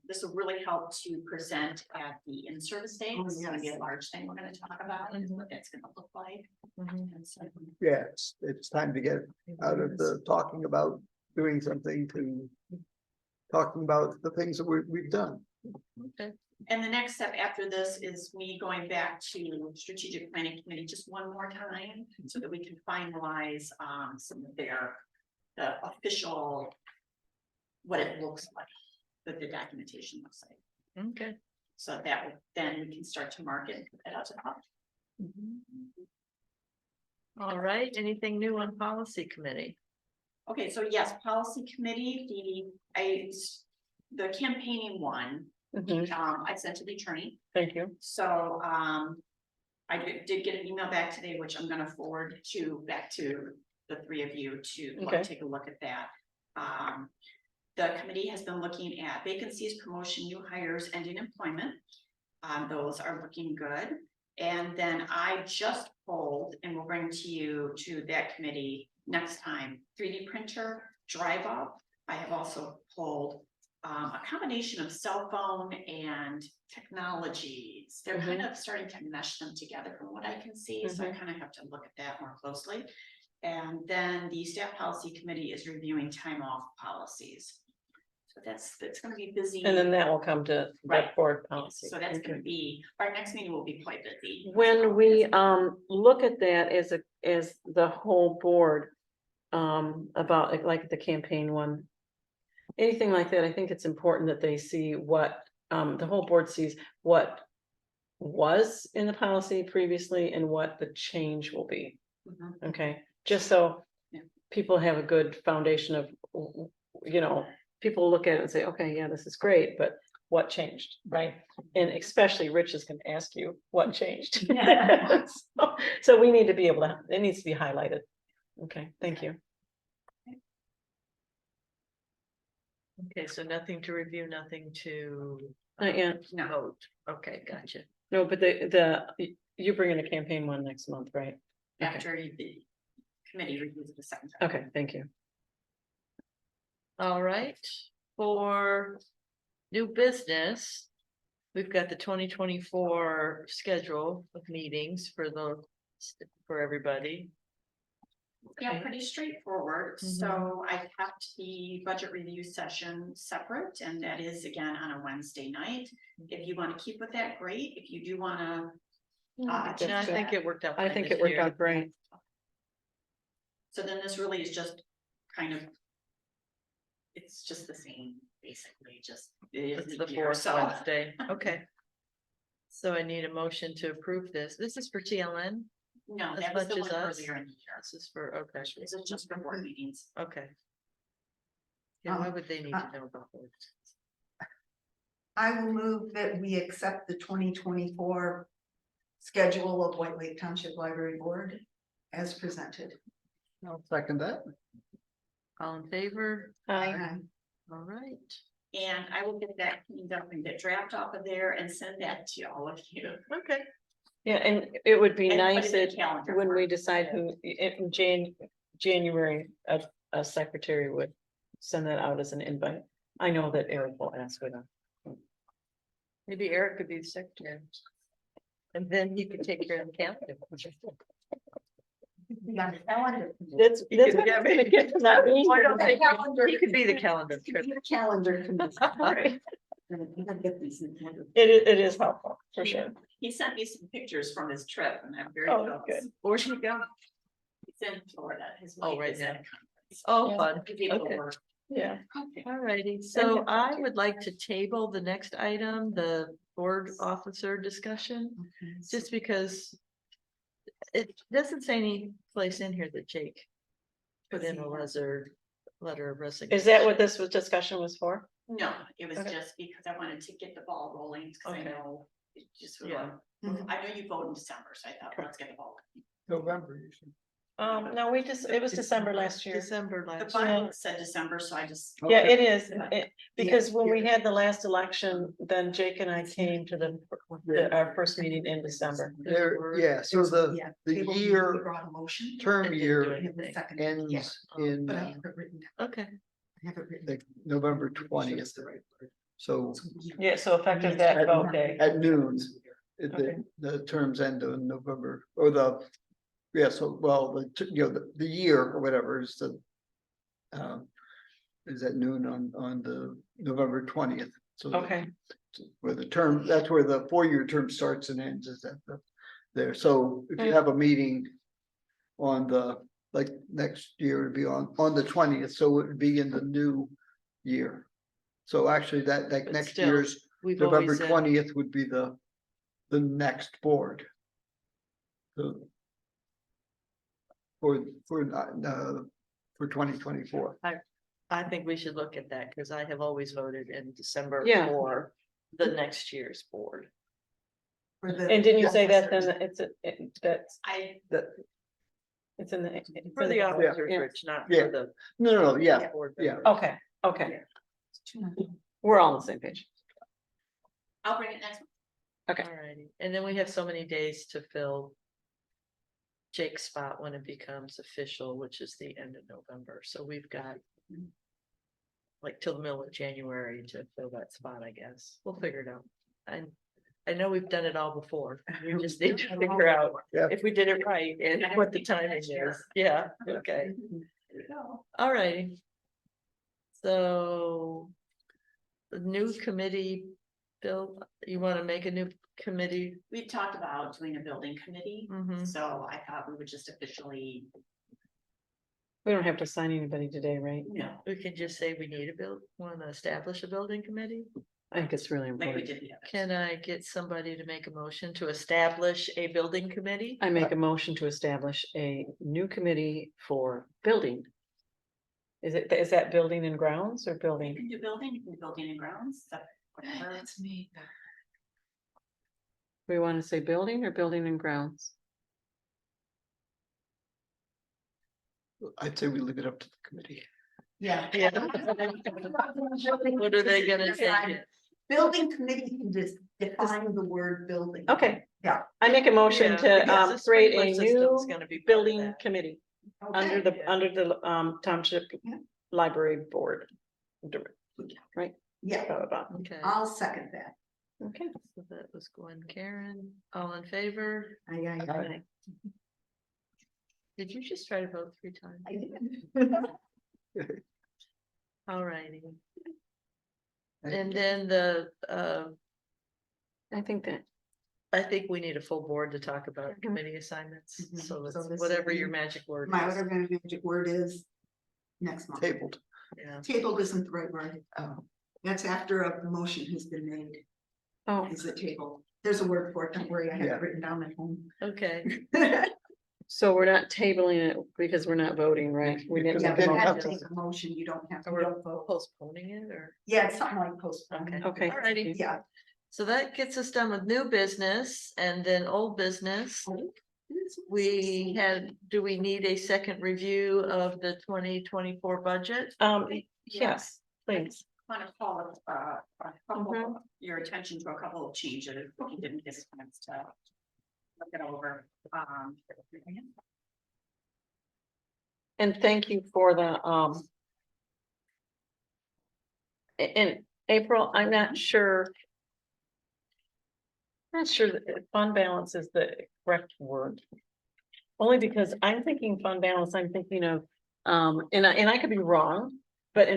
this will really help to present at the in-service day. Oh, This is gonna be a yes. large thing we're gonna talk about, is Mhm. what that's gonna look like. Mhm. And so, Yeah, it's time to get out of the talking about doing something to talking about the things that we've done. Okay, and the next step after this is me going back to strategic planning committee just one more time, so that we can finalize, some of the official, what it looks like, what the documentation looks like. okay. So that would, then we can start to market and put that out to the public. All right, anything new on policy committee? Okay, so yes, policy committee, the campaigning one, Mhm. I sent to the attorney. Thank you. So, I did get an email back today, which I'm gonna forward back to the three of you to Okay. take a look at that. The committee has been looking at vacancies, promotion, new hires, ending employment. Those are looking good. And then I just pulled, and we'll bring to you to that committee next time, 3D printer, drive up. I have also pulled a combination of cell phone and technologies. They're kind of starting to mesh them together from what I can see, so I kind of have to look at that more closely. And then the staff policy committee is reviewing time off policies. So that's gonna be busy. And then that will come to Right. that board policy. So that's Okay. gonna be, our next meeting will be quite busy. When we look at that as the whole board. About like the campaign one. Anything like that, I think it's important that they see what the whole board sees what. Was in the policy previously and what the change will be, Mhm. okay, just so. Yeah. People have a good foundation of, people look at it and say, okay, yeah, this is great, but what changed, right? And especially Rich is gonna ask you what changed. Yeah. So we need to be able to, it needs to be highlighted. Okay, thank you. Okay, so nothing to review, nothing to Not yet. No. vote. Okay, gotcha. No, but you bring in a campaign one next month, right? Okay. After the committee reviews it the second time. Okay, thank you. All right, for new business. We've got the 2024 schedule of meetings for everybody. Yeah, Okay. pretty straightforward. Mhm. So I kept the budget review session separate, and that is again on a Wednesday night. If you want to keep with that, great. If you do want to. That's Yeah, I good. think it worked out. I fine think this it worked year. out great. So then this really is just kind of. It's just the same, basically, just. it is It's the the year, fourth so- Wednesday, okay. So I need a motion to approve this. This is for TLN? No, As that was the much one as us? earlier in the year. This is for, okay, This is just for board meetings. okay. Yeah, why would they need to know about this? I will move that we accept the 2024 schedule of White Lake Township Library Board as presented. I'll second that. All in favor? And All right. And I will get that cleaned up and get draft off of there and send that to all of you. Okay. Yeah, and it would be And put nice it in if, calendar when we form. decide who, in January, a secretary would send that out as an invite. I know that Eric will ask for that. Maybe Eric could be the secretary. And then he could take care of the calendar. on the calendar. That's what I'm gonna get from that meeting. Why don't they- He could be the calendar. The calendar committee. All right. It is helpful, for sure. He sent me some pictures from his trip and I'm very Oh, jealous. good. Where'd you go? He's in Florida, his Oh, wife right is at a now. conference. Oh, fun. He's able to Okay. work. Yeah. Alrighty, so I would like to table the next item, the board officer discussion, just because. It doesn't say any place in here that Jake put in a letter of resignation. Is that what this was discussion was for? No, it was Okay. just because I wanted to get the ball rolling, because I Okay. know it just. Yeah. I know you vote in December, so I thought, let's get the ball. November, you said. No, it was December last year. December The last year. bylaw said December, so I just. Yeah, Okay. it is, because when we Yeah. had the last election, then Jake and I came to our first meeting in December. There, yeah, so the year Brought a motion. term And didn't do year anything. And the second, yeah, ends in but I have it written down. Okay, I have it written. like November 20th. So Yeah, so effective that vote day. at noon, Okay. the terms end on November, or yeah, so, well, the year or whatever is is at noon on the November 20th. So Okay, where the term, that's where the 4-year term starts and ends, is at there. So if you have a meeting on like next year, it'd be on the 20th, so it would be in the new year. So actually that But next still, year's we've November always said, 20th would be the next board. So for 2024. I think we should look at that, because I have always voted in December Yeah. for the next year's board. For the and didn't you say that officers. then that's, I, it's in the. it's For in the officers, yeah. Rich, not Yeah. for the No, yeah, board yeah. members. Okay, okay, we're all on the same page. I'll bring it next month. Okay. Alrighty, and then we have so many days to fill Jake's spot when it becomes official, which is the end of November, so we've got like till the middle of January to fill that spot, I guess. We'll figure it out. I know we've done it all before. We just need to figure out Yeah. if we did it right and what the timing is. Yeah, okay. There we go. Alrighty. So. The new committee, Bill, you wanna make a new committee? We talked about doing a building committee, Mhm. so I thought we would just officially, We don't have to sign anybody today, right? We can just say we need wanna establish a building committee? I think it's really like we important. did the other. Can I get somebody to make a motion to establish a building committee? I make a motion to establish a new committee for building. Is that building and grounds or You building? can do building, you can do building and grounds, so whatever. That's me. We want to say building or building and grounds? I'd say we leave it up to the committee. Yeah. Yeah. What are they gonna say? Building committee can just define the word building. Okay. Yeah. I make a motion Yeah, to because the create sprinkler a system's new gonna be part of building that. committee Okay. under the Township Yeah. Library Board. Right? Yeah, Blah, blah, blah. Okay, I'll second that. Okay. so that was Gwen Karen, all in favor? I Did you just try to vote 3 times? did. Alrighty. And then the, I think that, I think we need a full board to talk about committee assignments, Mhm. so So let's, this whatever is- your magic word My is. whatever magic word is next month. Tabled. Yeah, Tabled isn't the right word. Oh. That's after a motion has been made, oh, is the table. There's a word for it, don't worry, I have Yeah. it written down at home. okay, so we're not tabling it because we're not voting, right? We didn't Because Yeah, make but a you didn't have motion. to make a motion, you don't have to, Are you we don't vote. postponing it or? Yeah, it's something like postpone. Okay. Okay. Alrighty. Yeah. So that gets us done with new business and then old business. We had, do we need a second review of the 2024 budget? Yes, please. Want to call a couple Mhm. of your attention to a couple of changes, if you didn't get a chance to look it over. And thank you for the, in April, I'm not sure. Not sure that fund balance is the correct word. Only because I'm thinking fund balance, I'm thinking of, and I could be wrong, but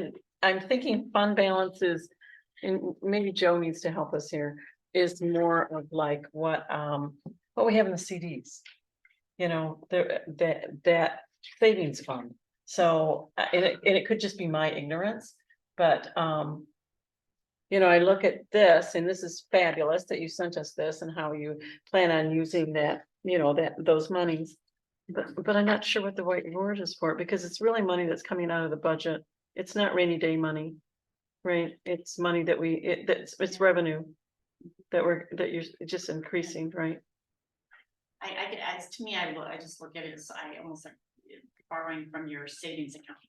I'm thinking fund balance is and maybe Joe needs to help us here, is more of like what we have in the CDs. You know, that savings fund. So, and it could just be my ignorance, but, you know, I look at this and this is fabulous that you sent us this and how you plan on using that, you know, those monies. But I'm not sure what the right word is for it, because it's really money that's coming out of the budget. It's not rainy day money, right? It's money that it's revenue that you're just increasing, right? I could, as to me, I just look at it as, I almost like borrowing from your savings account.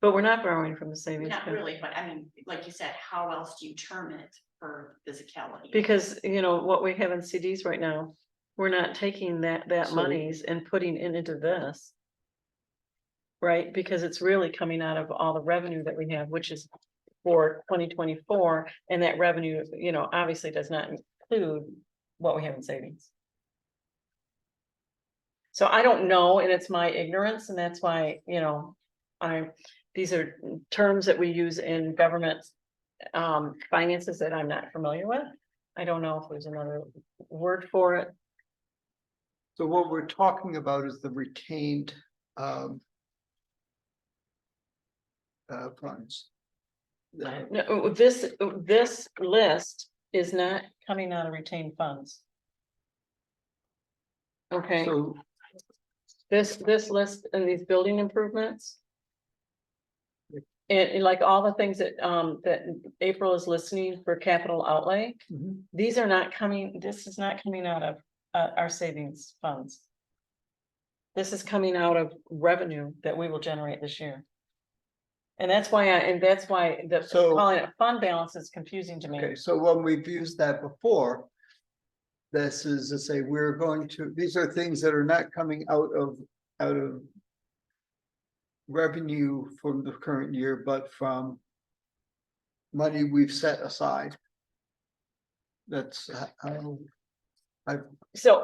But we're not borrowing from the savings Not account. really, but I mean, like you said, how else do you term it for physicality? Because, you know, what we have in CDs right now, we're not taking that So- monies and putting it into this. Right, because it's really coming out of all the revenue that we have, which is for 2024, and that revenue, you know, obviously does not include what we have in savings. So I don't know, and it's my ignorance, and that's why, you know, these are terms that we use in government finances that I'm not familiar with. I don't know if there's another word for it. So what we're talking about is the retained funds. No, this list is not coming out of retained funds. Okay, So, this list and these building improvements. And like all the things that April is listening for capital outlay, mhm. these are not coming, this is not coming out of our savings funds. This is coming out of revenue that we will generate this year. And that's why So- calling it fund balance is confusing to me. Okay, so when we've used that before. This is to say, we're going to, these are things that are not coming out of revenue from the current year, but from money we've set aside. That's how So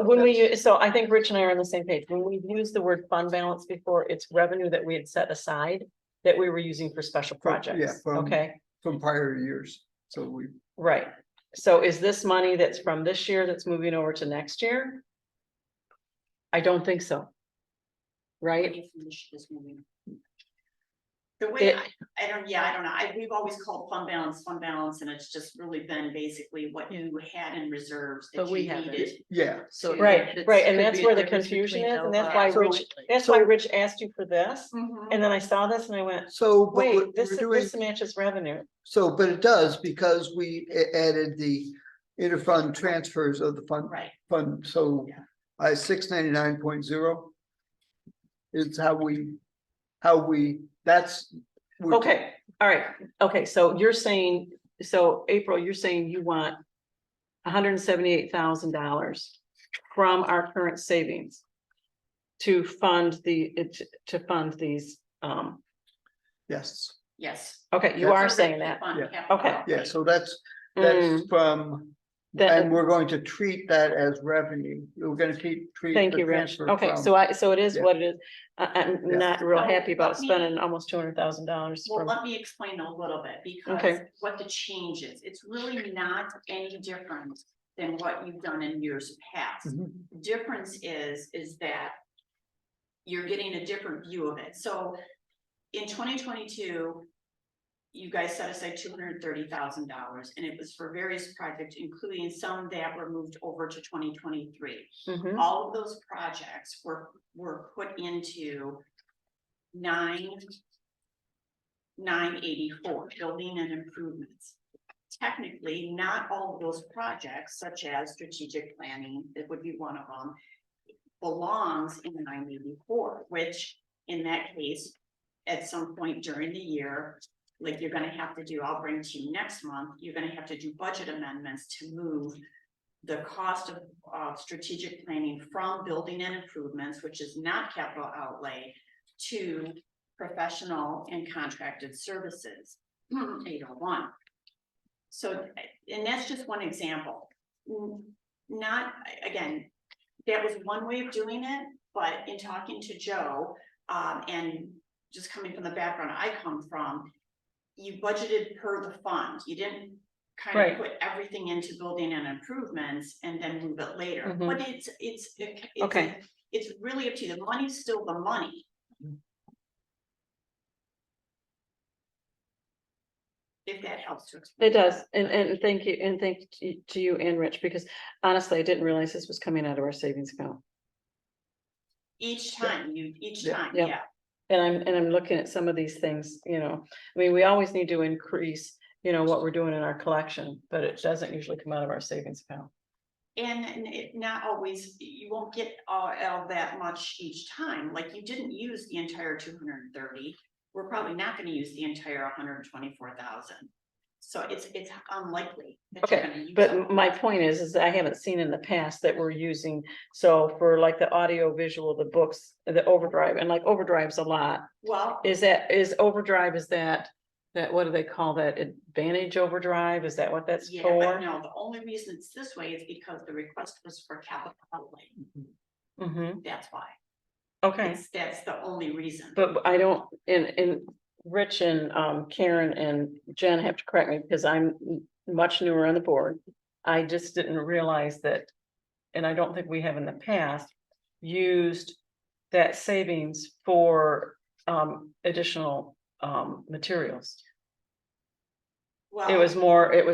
so I think Rich and I are on the same page. When we use the word fund balance before, it's revenue that we had set aside that we were using for special projects, from- okay? from prior years, so we, Right, so is this money that's from this year that's moving over to next year? I don't think so. Right? The way, It- I don't know, we've always called fund balance, and it's just really been basically what you had in reserves that But we you haven't. needed. yeah. So. Right, it's- right, and could that's be a where the difference confusion between is, and that's why LI. Rich asked you for this, Mhm. and then I saw this and I went, So, but wait, what this we're is, doing, this matches revenue. so, but it does, because we added the interfund transfers of the Right, fund, so Yeah. I 699.0. Is how we, that's. we're- Okay, all right, okay, so you're saying, so April, you're saying you want $178,000 from our current savings to fund these, Yes, yes. okay, you That's- are saying that. Fund Yeah. capital Okay. outlay. yeah, so that's Mm, from, that- and we're going to treat that as revenue, we're gonna treat. Thank the you, Rich. transfer Okay, from- so it is yeah. what it is. I'm Yeah. not real So happy about let me- spending almost $200,000 Well, from, let me explain a little bit, because Okay. what the change is, it's really not any different than what you've done in years past. Mhm. Difference is that you're getting a different view of it. So in 2022, you guys set aside $230,000, and it was for various projects, including some that were moved over to 2023. Mhm. All of those projects were put into 984, building and improvements. Technically, not all of those projects, such as strategic planning, that would be one of them, belongs in the 984, which in that case, at some point during the year, like you're gonna have to do, I'll bring to you next month, you're gonna have to do budget amendments to move the cost of strategic planning from building and improvements, which is not capital outlay, to professional and contracted services, 801. So, and that's just one example. Not, again, that was one way of doing it, but in talking to Joe, and just coming from the background I come from, you budgeted per the fund, you didn't kind Right. of put everything into building and improvements and then move it later, Mhm. but it's Okay. it's really up to you, the money's still the money. If that helps to explain. It does, and thank you, and thank you to you and Rich, because honestly, I didn't realize this was coming out of our savings account. Each time, each Yeah. time, Yeah. yeah. And I'm looking at some of these things, I mean, we always need to increase, what we're doing in our collection, but it doesn't usually come out of our savings account. And it not always, you won't get all of that much each time, like you didn't use the entire 230. We're probably not gonna use the entire 124,000. So it's unlikely. that you're Okay, gonna use all but of my that. point is I haven't seen in the past that we're using, so for like the audio visual, the books, the overdrive, and like overdrive's a lot. Well, Is overdrive, is that, what do they call that? Advantage overdrive? Is that what that's yeah, but for? no, the only reason it's this way is because the request was for capital outlay, Mm-hmm, that's why. okay. That's the only reason. But I don't, and Rich and Karen and Jen have to correct me because I'm much newer on the board. I just didn't realize that, and I don't think we have in the past, used that savings for additional materials. Well, It was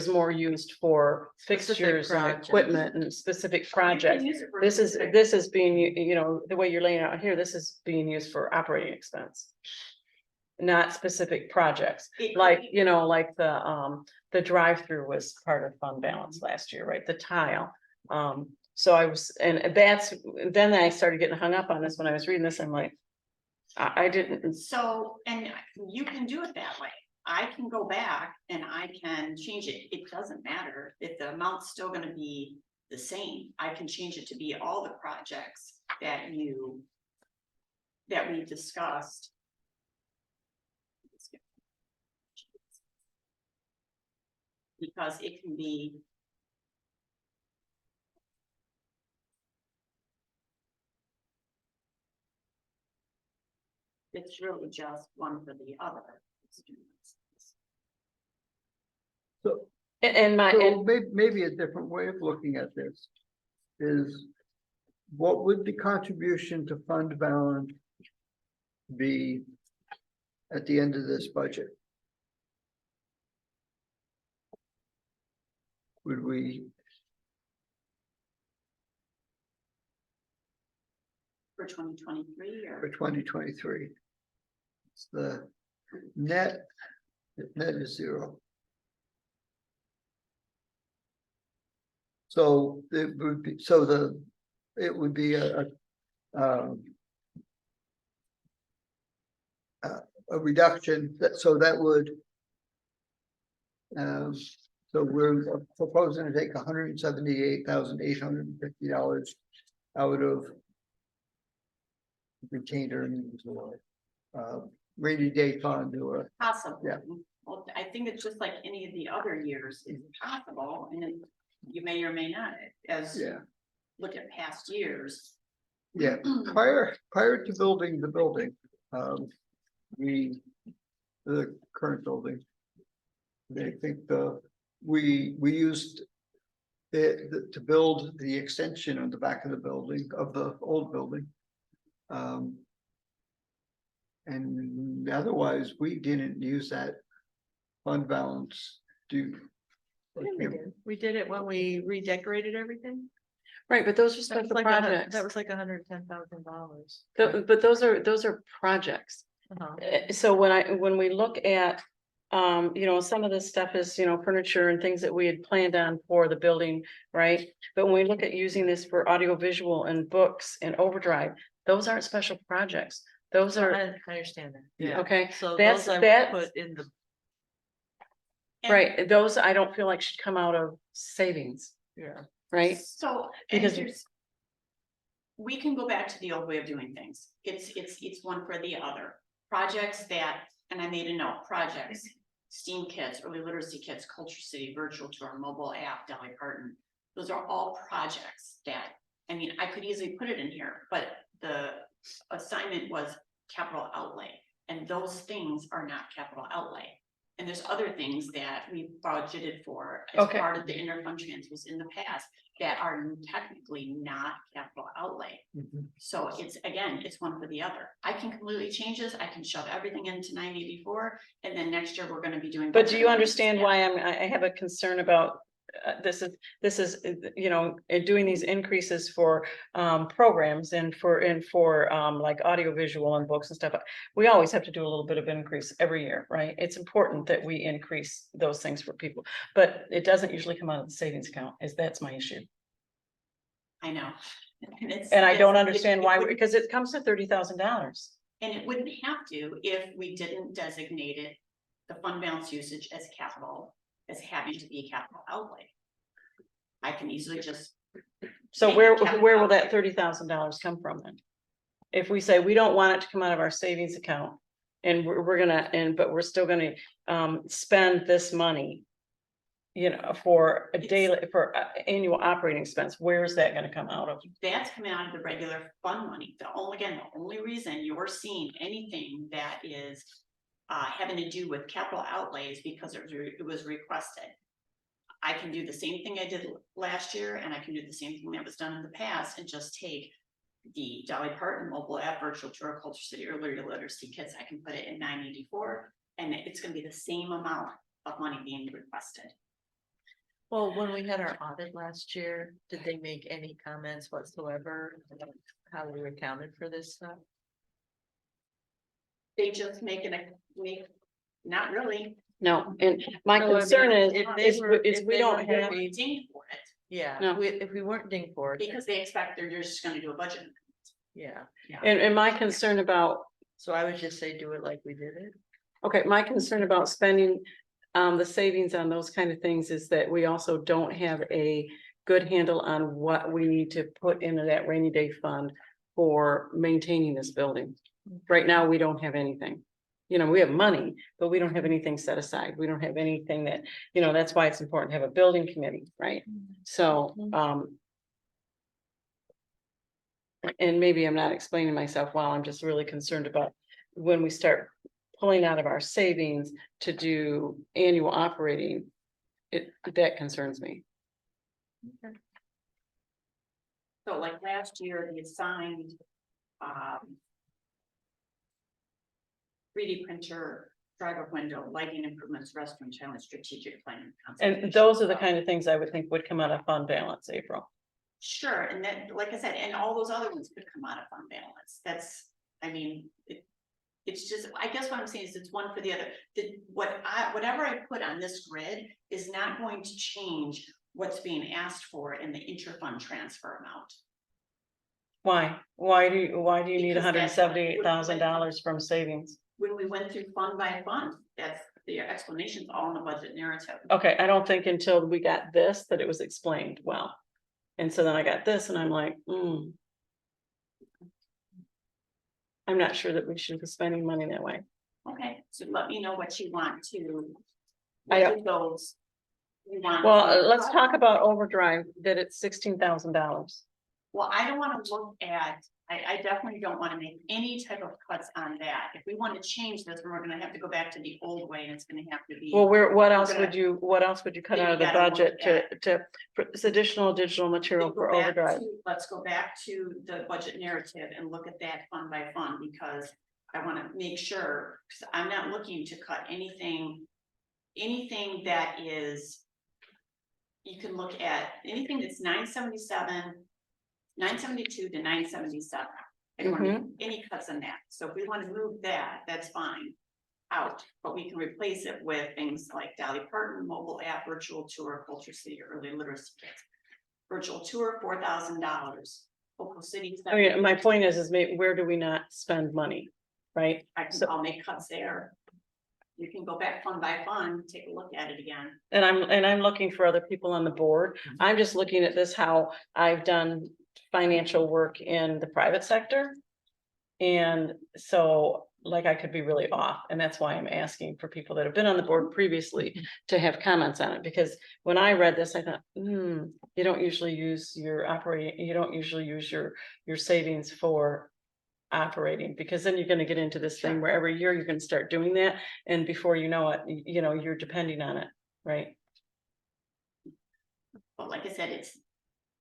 more used for Specific fixtures and projects. equipment and specific you can projects. use it for This is, specific- being, the way you're laying out here, this is being used for operating expense. Not specific projects, It could like, be- like the drive-through was part of fund balance last year, right, the tile. So I was, and then I started getting hung up on this when I was reading this, I'm like. I didn't, So, and you can do it that way. I can go back and I can change it. It doesn't matter if the amount's still gonna be the same. I can change it to be all the projects that we discussed. Because it can be. It's really just one for the other. So, and my, so maybe a different way of looking at this is what would the contribution to fund balance be at the end of this budget? Would we, For 2023 for or, 2023? It's the net is zero. So it would be, it would be um, a reduction that would. So we're proposing to take $178,850 out of retained earnings or rainy day fund or, possible. Yeah. Well, I think it's just like any of the other years, it's possible, and you may or may not, as yeah, look at past years. yeah. Prior to building the building, the current building. I think we used it to build the extension on the back of the building, of the old building. And otherwise, we didn't use that fund balance to. We did it when we redecorated everything. right, but those are That was special like projects. that was like $110,000. But those are projects. Uh-huh. So when we look at, some of this stuff is, furniture and things that we had planned on for the building, right? But when we look at using this for audiovisual and books and overdrive, those aren't special projects. Those are, I understand that, yeah. okay, So that's, those I that, put in the, And right, those I don't feel like should come out of savings, yeah. right? So, Because- we can go back to the old way of doing things. It's one for the other. Projects that, and I made a note, projects, STEAM kits, early literacy kits, Culture City, virtual tour, mobile app, Dolly Parton. Those are all projects that, I mean, I could easily put it in here, but the assignment was capital outlay. And those things are not capital outlay. And there's other things that we budgeted for as Okay. part of the interfund transfers in the past that are technically not capital outlay. So it's, again, it's one for the other. I can completely change this. I can shove everything into 984, and then next year we're gonna be doing. But do budget you amendments. understand Yeah. why I have a concern about this is, you know, doing these increases for programs and for like audiovisual and books and stuff. We always have to do a little bit of increase every year, right? It's important that we increase those things for people, but it doesn't usually come out of the savings account, that's my issue. I know. And I don't it's- understand it why, wouldn't- because it comes to $30,000. And it wouldn't have to if we didn't designate it, the fund balance usage as capital, as having to be a capital outlay. I can easily just, So Make where it capital will that outlay. $30,000 come from then? If we say we don't want it to come out of our savings account and we're gonna, but we're still gonna spend this money. You know, for a daily, for annual operating expense, where's that gonna come out of? that's coming out of the regular fund money. The only reason you're seeing anything that is having to do with capital outlays because it was requested. I can do the same thing I did last year, and I can do the same thing that was done in the past and just take the Dolly Parton mobile app, virtual tour, Culture City early literacy kits. I can put it in 984, and it's gonna be the same amount of money being requested. Well, when we had our audit last year, did they make any comments whatsoever about how we accounted for this stuff? They just not really. No, and my So, I mean, concern if they is were- we if they don't were have. very- Dinged for it, Yeah, No. if we weren't dinged for it, because they expect they're just gonna do a budget. yeah, And my concern about, so I would just say do it like we did it. okay, my concern about spending the savings on those kind of things is that we also don't have a good handle on what we need to put into that rainy day fund for maintaining this building. Right now, we don't have anything. You know, we have money, but we don't have anything set aside. We don't have anything that, you know, that's why it's important to have a building committee, right? So, and maybe I'm not explaining myself well, I'm just really concerned about when we start pulling out of our savings to do annual operating, that concerns me. So like last year, the assigned 3D printer, drive-up window, lighting improvements, restroom challenge, strategic plan. And those are the kind of things I would think would come out of fund balance, April. Sure, and then, like I said, and all those other ones could come out of fund balance. That's, I mean, it's just, I guess what I'm saying is it's one for the other. Whatever I put on this grid is not going to change what's being asked for in the interfund transfer amount. Why? Why do you need Because that's $178,000 from savings? When we went through fund by fund, that's the explanation's all in the budget narrative. Okay, I don't think until we got this that it was explained well. And so then I got this and I'm like, I'm not sure that we should be spending money that way. Okay, so let me know what you want to. I What of those you want Well, to- let's talk about overdrive, that it's $16,000. Well, I don't want to look at, I definitely don't want to make any type of cuts on that. If we want to change this, we're gonna have to go back to the old way and it's gonna have to be. Well, what else gonna- would you cut Then out you of the gotta look budget for this additional digital material Go for back overdrive? Let's go back to the budget narrative and look at that fund by fund, because I want to make sure, because I'm not looking to cut anything that is. You can look at anything that's 977, 972 to 977. I don't want to make any cuts on that. So if we want to move that, that's fine. Out, but we can replace it with things like Dolly Parton, mobile app, virtual tour, Culture City, early literacy kits. Virtual tour, $4,000. Local City. I mean, my point is where do we not spend money, right? I'll make cuts there. You can go back fund by fund, take a look at it again. And I'm looking for other people on the board. I'm just looking at this, how I've done financial work in the private sector. And so like I could be really off, and that's why I'm asking for people that have been on the board previously to have comments on it, because when I read this, I thought, you don't usually use your operating, you don't usually use your savings for operating, because then you're gonna get into this thing where every year you're gonna start doing that, and before you know it, you know, you're depending on it, right? But like I said,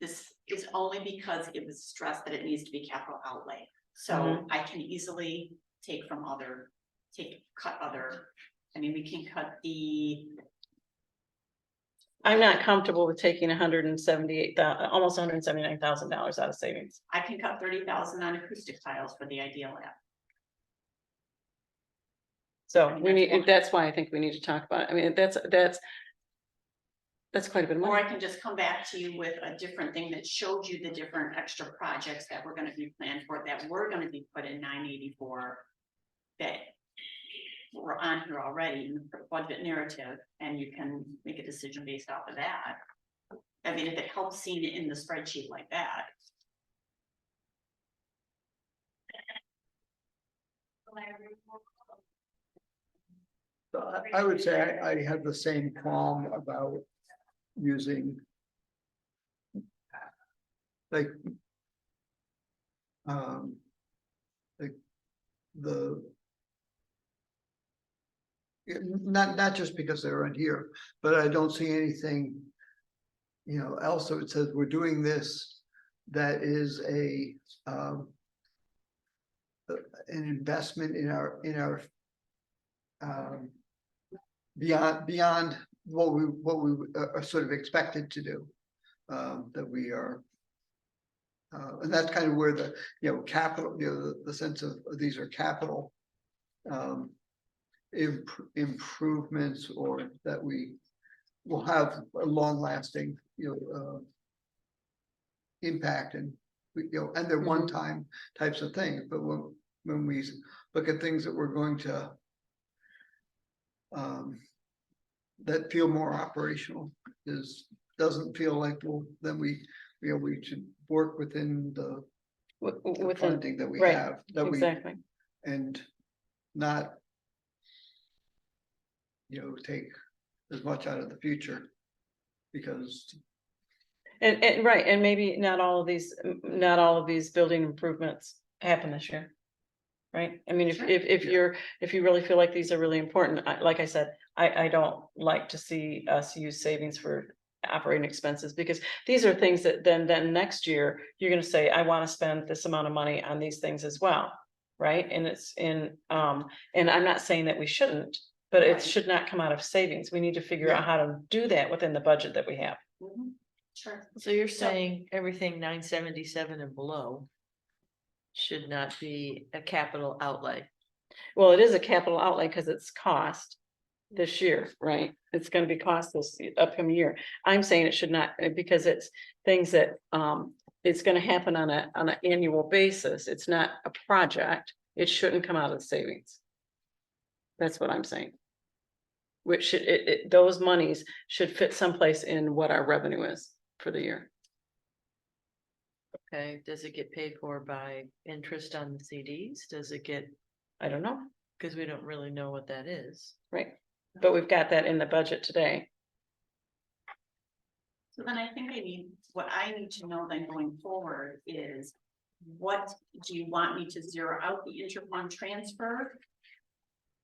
this is only because it was stressed that it needs to be capital outlay. So I can easily take from cut other, I mean, we can cut I'm not comfortable with taking almost $179,000 out of savings. I can cut 30,000 on acoustic tiles for the Ideal app. So that's why I think we need to talk about it. I mean, that's quite a bit of Or I money. can just come back to you with a different thing that showed you the different extra projects that were gonna be planned for, that were gonna be put in 984. That were on here already in the budget narrative, and you can make a decision based off of that. I mean, if it helps seeing it in the spreadsheet like that. So I would say I have the same qualm about using. Like. Like the. Not just because they're on here, but I don't see anything. You know, else that it says we're doing this, that is an investment in our. Beyond what we are sort of expected to do, that we are. And that's kind of where the, capital, the sense of these are capital. Improvements, or that we will have a long lasting, impact, and and they're one-time types of things, but when we look at things that we're going to. That feel more operational, doesn't feel like, well, then we should work within the funding that we right, have, exactly. and not. Take as much out of the future, because. And right, and maybe not all of these building improvements happen this year. Right, I mean, if you really feel like these are really important, like I said, I don't like to see us use savings for operating expenses, because these are things that then next year, you're gonna say, I wanna spend this amount of money on these things as well. Right, and and I'm not saying that we shouldn't, but it should not come out of savings. We need to figure out how to do that within the budget that we have. Sure. So you're saying everything 977 and below should not be a capital outlay? Well, it is a capital outlay because it's cost this year, right? It's gonna be cost this upcoming year. I'm saying it should not, because it's things that, it's gonna happen on an annual basis. It's not a project. It shouldn't come out of the savings. That's what I'm saying. Which should, those monies should fit someplace in what our revenue is for the year. Okay, does it get paid for by interest on the CDs? Does it get, I don't know, because we don't really know what that is. right? But we've got that in the budget today. So then I think what I need to know then going forward is, what do you want me to zero out the interfund transfer?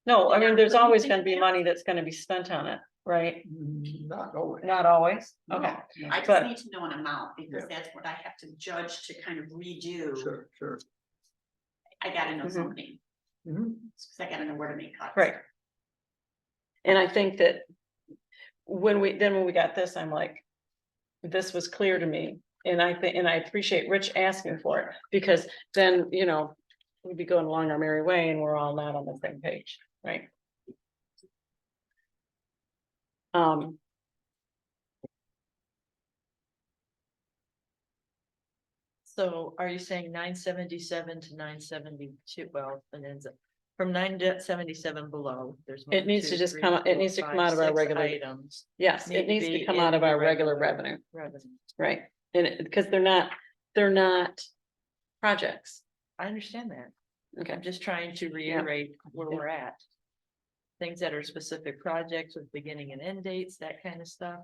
No, I mean, there's always gonna be money that's gonna be spent on it, right? Not always. Not always, okay. No, I just But- need to know an amount, because that's what I have to judge to kind of redo. Sure. I gotta know Mhm. something, Mhm. because I gotta know where to make cuts. Right. And I think that when we got this, I'm like, this was clear to me. And I appreciate Rich asking for it, because then, we'd be going along our merry way and we're all not on the same page, right? So are you saying 977 to 972? Well, and then from 977 below, there's. It needs to just come, it needs to come out of our regular, Items. yes, need it to needs to be come out in of the our regular regular revenue, revenue. right? And because they're not projects, I understand that. okay? I'm just trying to reiterate where we're at. Things that are specific projects with beginning and end dates, that kind of stuff,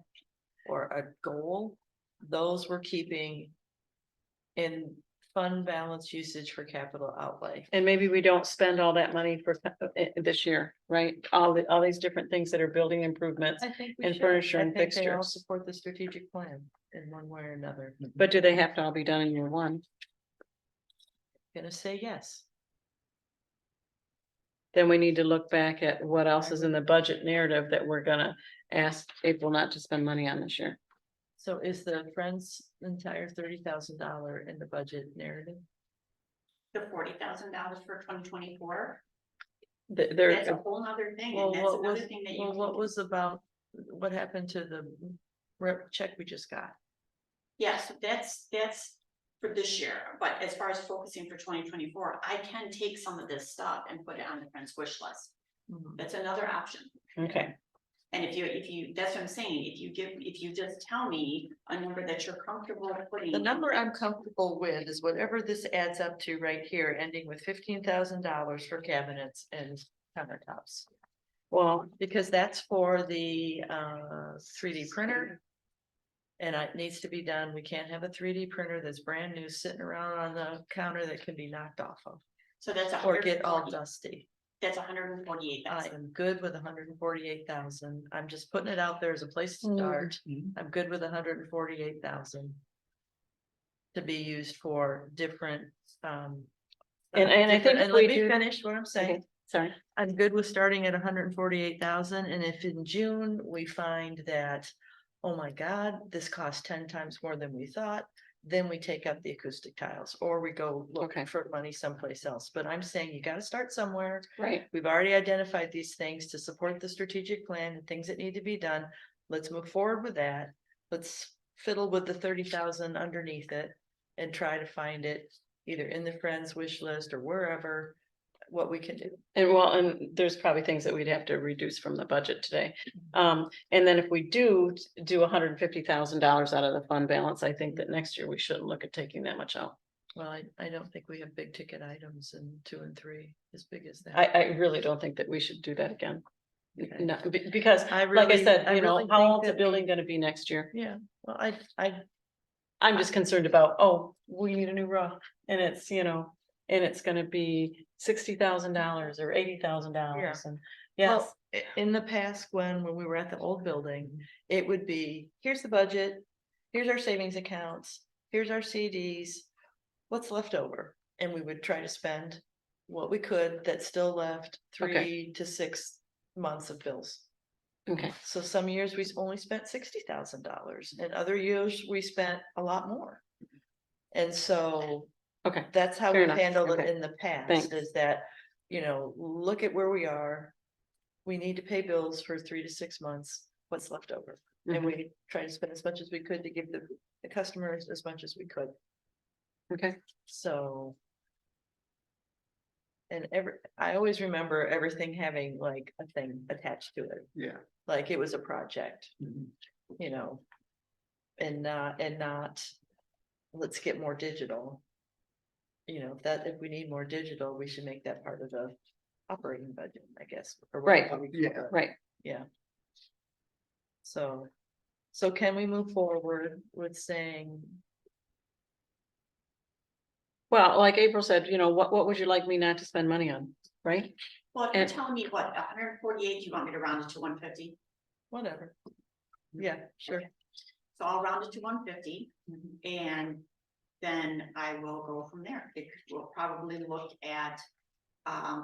or a goal, those we're keeping in fund balance usage for capital outlay. And maybe we don't spend all that money for this year, right? All these different things that are building improvements. I think we And should. furniture I and think they all fixtures. support the strategic plan in one way or another. But do they have to all be done in year one? Gonna say yes. Then we need to look back at what else is in the budget narrative that we're gonna ask April not to spend money on this year. So is the Friends entire $30,000 in the budget narrative? The $40,000 for 2024, There, that's a whole nother thing, Well, and that's what was, another thing that you. well, what was about, what happened to the check we just got? Yes, that's for this year, but as far as focusing for 2024, I can take some of this stuff and put it on the friend's wish list. Mhm. That's another option. okay, And if you, that's what I'm saying, if you just tell me a number that you're comfortable putting. The number I'm comfortable with is whatever this adds up to right here, ending with $15,000 for cabinets and countertops. well, Because that's for the 3D printer. And it needs to be done. We can't have a 3D printer that's brand new sitting around on the counter that can be knocked off of So that's or get all 140 dusty. That's I 148,000. am good with 148,000. I'm just putting it out there as a place to start. I'm good with 148,000. To be used for different And I think and we let me do- finish what I'm saying. okay, sorry. I'm good with starting at 148,000, and if in June we find that, oh my God, this costs 10 times more than we thought, then we take up the acoustic tiles, or we go look Okay. for money someplace else. But I'm saying you gotta start somewhere. Right, We've already identified these things to support the strategic plan and things that need to be done. Let's move forward with that. Let's fiddle with the 30,000 underneath it and try to find it either in the Friends wish list or wherever, what we can do. and there's probably things that we'd have to reduce from the budget today. And then if we do $150,000 out of the fund balance, I think that next year we shouldn't look at taking that much out. Well, I don't think we have big ticket items in 2 and 3 as big as that. I really don't think that we should do that again. Okay. No, because I like I really- said, I you know, really how think old's the that building gonna be next year? Yeah, well, I'm just concerned about, oh, we need a new roof and it's, you know, and it's gonna be $60,000 or $80,000 and yes, well, in the past, when we were at the old building, it would be, here's the budget, here's our savings accounts, here's our CDs, what's left over? And we would try to spend what we could that still left 3 to 6 months of bills. okay, So some years we only spent $60,000, and other years we spent a lot more. And so okay, that's how Fair we've enough. handled it Okay. in the past, Thanks. is that, you know, look at where we are. We need to pay bills for 3 to 6 months, what's left over? And Mhm. we try to spend as much as we could to give the customers as much as we could, okay, so. And I always remember everything having like a thing attached to it, Yeah. like it was a project, Mhm. you know. And not, let's get more digital. You know, if we need more digital, we should make that part of the operating budget, I guess. Or Right. whatever we call Yeah. it. right. Yeah. So can we move forward with saying, Well, like April said, you know, what would you like me not to spend money on, right? Well, if you're And- telling me what, 148, you want me to round it to 150? whatever? Yeah, sure. So I'll round it to 150 Mhm. and then I will go from there. We'll probably look at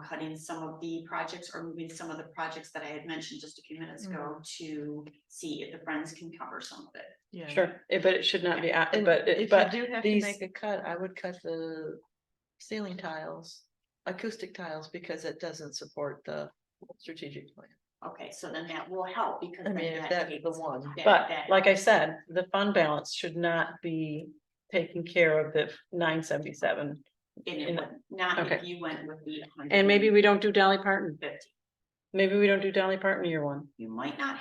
cutting some of the projects or moving some of the projects that I had mentioned just a few minutes ago to see if the Friends can cover some of it. Yeah. Sure, but it should not be, And but if but you do have these- to make a cut, I would cut the ceiling tiles, acoustic tiles, because it doesn't support the strategic plan. Okay, so then that will help because. I mean, then if that that's the takes- one. But like I said, the fund balance should not be taking care of the 977. And it in- would not if okay. you went with the. And maybe we don't do Dolly Parton. 150. Maybe we don't do Dolly Parton year one. You might not,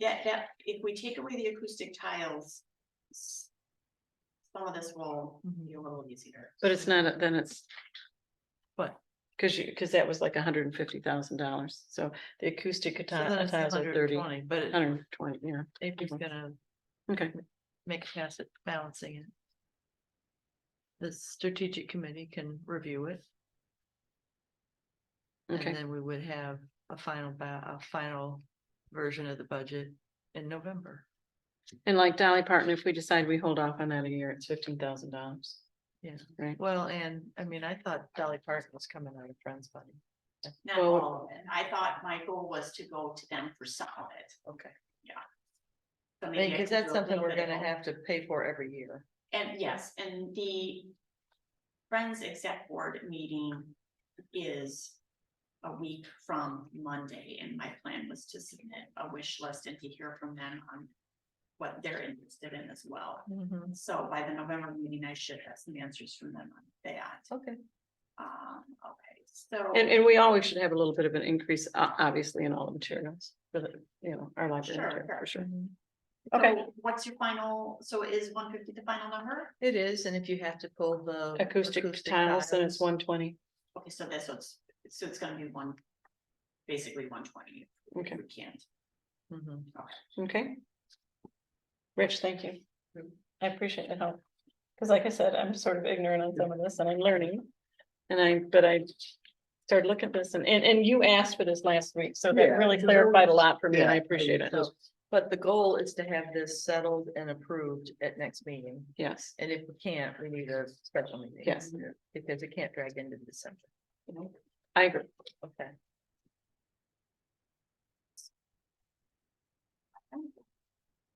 that, if we take away the acoustic tiles. Some of this will be a little easier. But it's not, then it's. What? Cause that was like $150,000. So the acoustic So then it's tiles are 30, 120, but 120, yeah. if he's gonna Okay, make a pass at balancing it. the strategic committee can review it. And Okay, then we would have a final version of the budget in November. and like Dolly Parton, if we decide we hold off on that a year, it's $15,000. Yeah, Right. well, and I mean, I thought Dolly Parton was coming out of Friends Money. Not Well, all of it. I thought my goal was to go to them for some of it. Okay. So I maybe mean, I cause could that's do a something little we're bit of gonna both. have to pay for every year. And yes, and the Friends Exec Board meeting is a week from Monday, and my plan was to submit a wish list and to hear from them on what they're interested in as well. So by the November meeting, I should have some answers from them on that. Okay. Okay, so. And we always should have a little bit of an increase, obviously, in all the materials for the, our library, Sure, material, sure. for sure. So Okay. what's your final, so is 150 the final number? It is, and if you have to pull the. Acoustic tiles, then it's tiles, 120. Okay, so that's what's, so it's gonna be basically 120. Okay. We can't. mhm. Okay. Rich, thank you. I appreciate the help. Cause like I said, I'm sort of ignorant on some of this and I'm learning. But I started looking at this and you asked for this last week, so that Yeah, really it was clarified a always- lot for me and I yeah, appreciate it. So, but the goal is to have this settled and approved at next meeting. Yes, And if we can't, we need a special meeting. yes, Because it can't drag into December. I agree. Okay.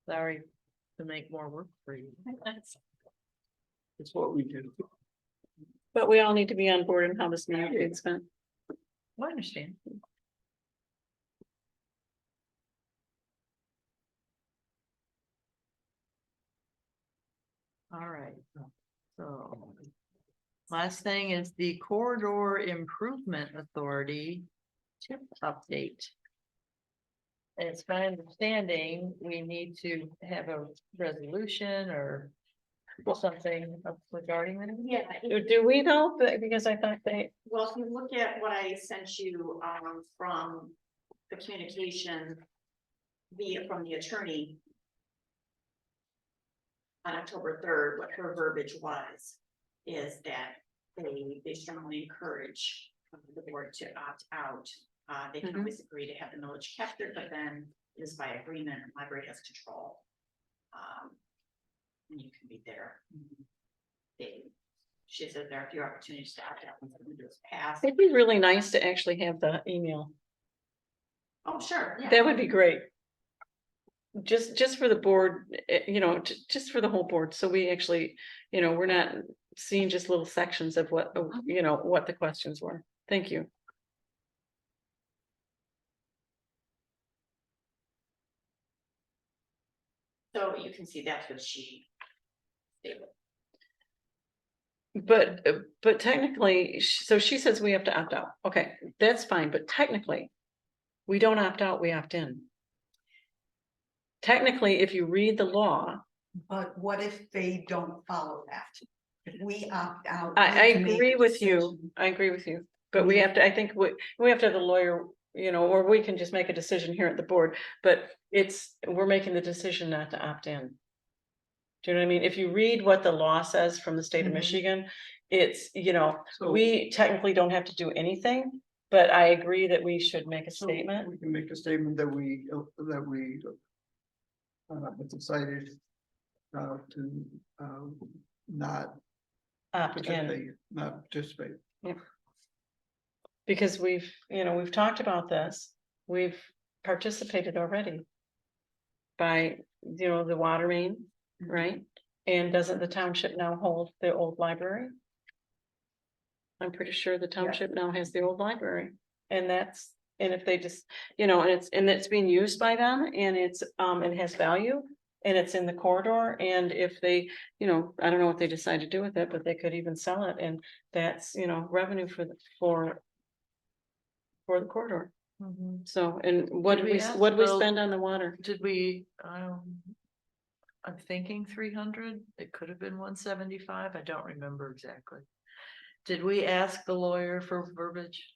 Sorry to make more work for you. It's what we do. But we all need to be on board and how this money is being spent. I understand. All right, so. Last thing is the Corridor Improvement Authority tip update. It's my understanding we need to have a resolution or something regarding that. Yeah, Do we know? Because I thought they, well, if you look at what I sent you, from the communication from the attorney on October 3rd, what her verbiage was, is that they strongly encourage the board to opt out. They can Mhm. always agree to have the millage captured, but then it is by agreement, the library has control. And you can be there. She said there are a few opportunities to opt out when something is passed. it'd be really nice to actually have the email. Oh, sure, yeah. That would be great. Just for the board, just for the whole board, so we actually, we're not seeing just little sections of what, what the questions were. Thank you. So you can see that's what she stated. But technically, so she says we have to opt out. Okay, that's fine, but technically, we don't opt out, we opt in. Technically, if you read the law, But what if they don't follow that? If we opt out. I we can make agree a with you, decision. I agree with you, but we have to, I think we have to have a lawyer, or we can just make a decision here at the board, but we're making the decision not to opt in. Do you know what I mean? If you read what the law says from the state of Mhm. Michigan, it's, So- we technically don't have to do anything, but I agree that we should make a So statement. We can make a statement that we decided to not Opt in. participate. Because we've talked about this, we've participated already. By, the water main, right? And doesn't the township now hold the old library? I'm pretty sure the township now has the old library, and if they just, and it's being used by them, and it has value. And it's in the corridor, and if they, I don't know what they decide to do with it, but they could even sell it, and that's, revenue for the corridor. So, and what Did did we we ask Bill- spend on the water? Did we, I'm thinking 300, it could have been 175, I don't remember exactly. Did we ask the lawyer for verbiage?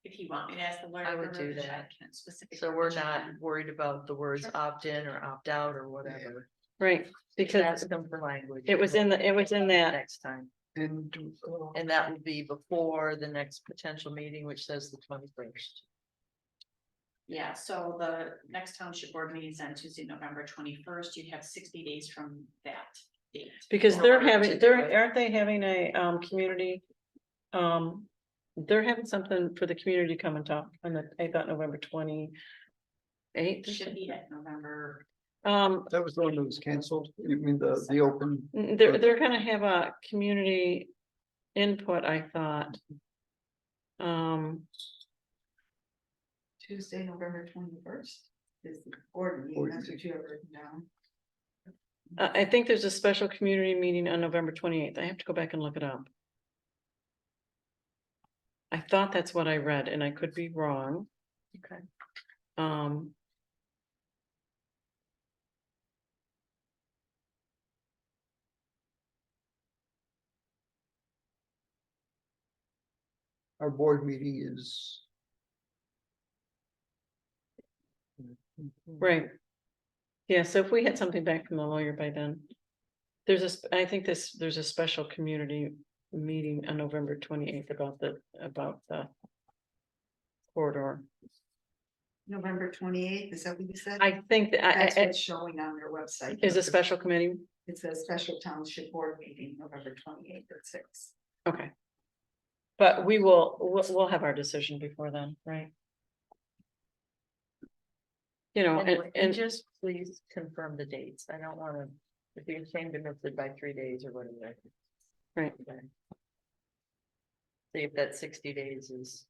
If you want me to ask the lawyer. I would for do verbiage, I that. can specifically So we're mention not that. worried about the words Sure. opt in or opt out or whatever. Right, Just because ask them for language. it was in that, Next time. And And that will be before the next potential meeting, which says the 21st. Yeah, so the next township board meeting is on Tuesday, November 21st. You have 60 days from that date. Because in they're order to having, do they're, it. aren't they having a community? They're having something for the community to come and talk on the, I thought November 28th. Should be at November. that was the one that was canceled. You mean the open? They're gonna have a community input, I thought. Tuesday, November 21st is the board meeting, that's what you have written down. I think there's a special community meeting on November 28th. I have to go back and look it up. I thought that's what I read, and I could be wrong. Okay. Um. Our board meeting is. Right. Yeah, so if we had something back from the lawyer by then. I think there's a special community meeting on November 28th about the corridor. November 28th, is that what you said? I think that That's what's showing on their website. is a special committee. It's a special township board meeting, November 28th at 6. Okay. But we'll have our decision before then, right? You know, Anyway, and and just please confirm the dates. I don't wanna, if you're ashamed to miss it by 3 days or whatever. Right. Okay. See if that 60 days is.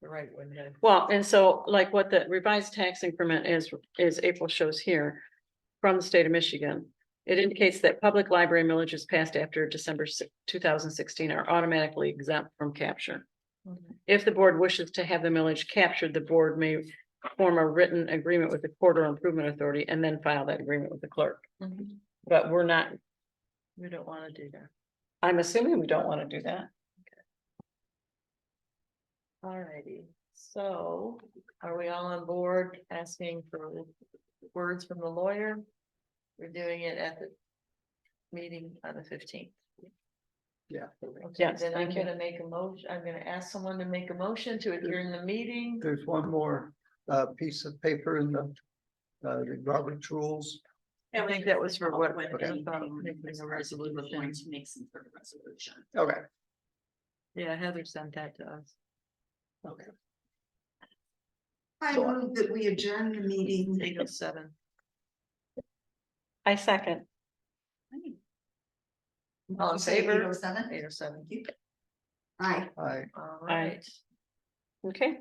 The right window. well, and so like what the revised tax increment is April shows here. From the state of Michigan. It indicates that public library millages passed after December 2016 are automatically exempt from capture. Mhm. If the board wishes to have the millage captured, the board may form a written agreement with the corridor improvement authority and then file that agreement with the clerk. Mhm. But we're not, We don't wanna do that. I'm assuming we don't want to do that. Alrighty, so are we all on board asking for words from the lawyer? We're doing it at the meeting on the 15th. Yeah. Okay, Yes, then I'm thank you. gonna make a motion, I'm gonna ask someone to make a motion to adjourn the meeting. There's one more piece of paper in the Robert's rules. I think that was for what, With Okay. anything, making a as far as we were resolution. going to make some sort of resolution. Okay. Yeah, Heather sent that to us. Okay. I move that we adjourn the meeting. 8:07. I second. All in favor? 8:07? 8:07. Aye. I. All right. Okay,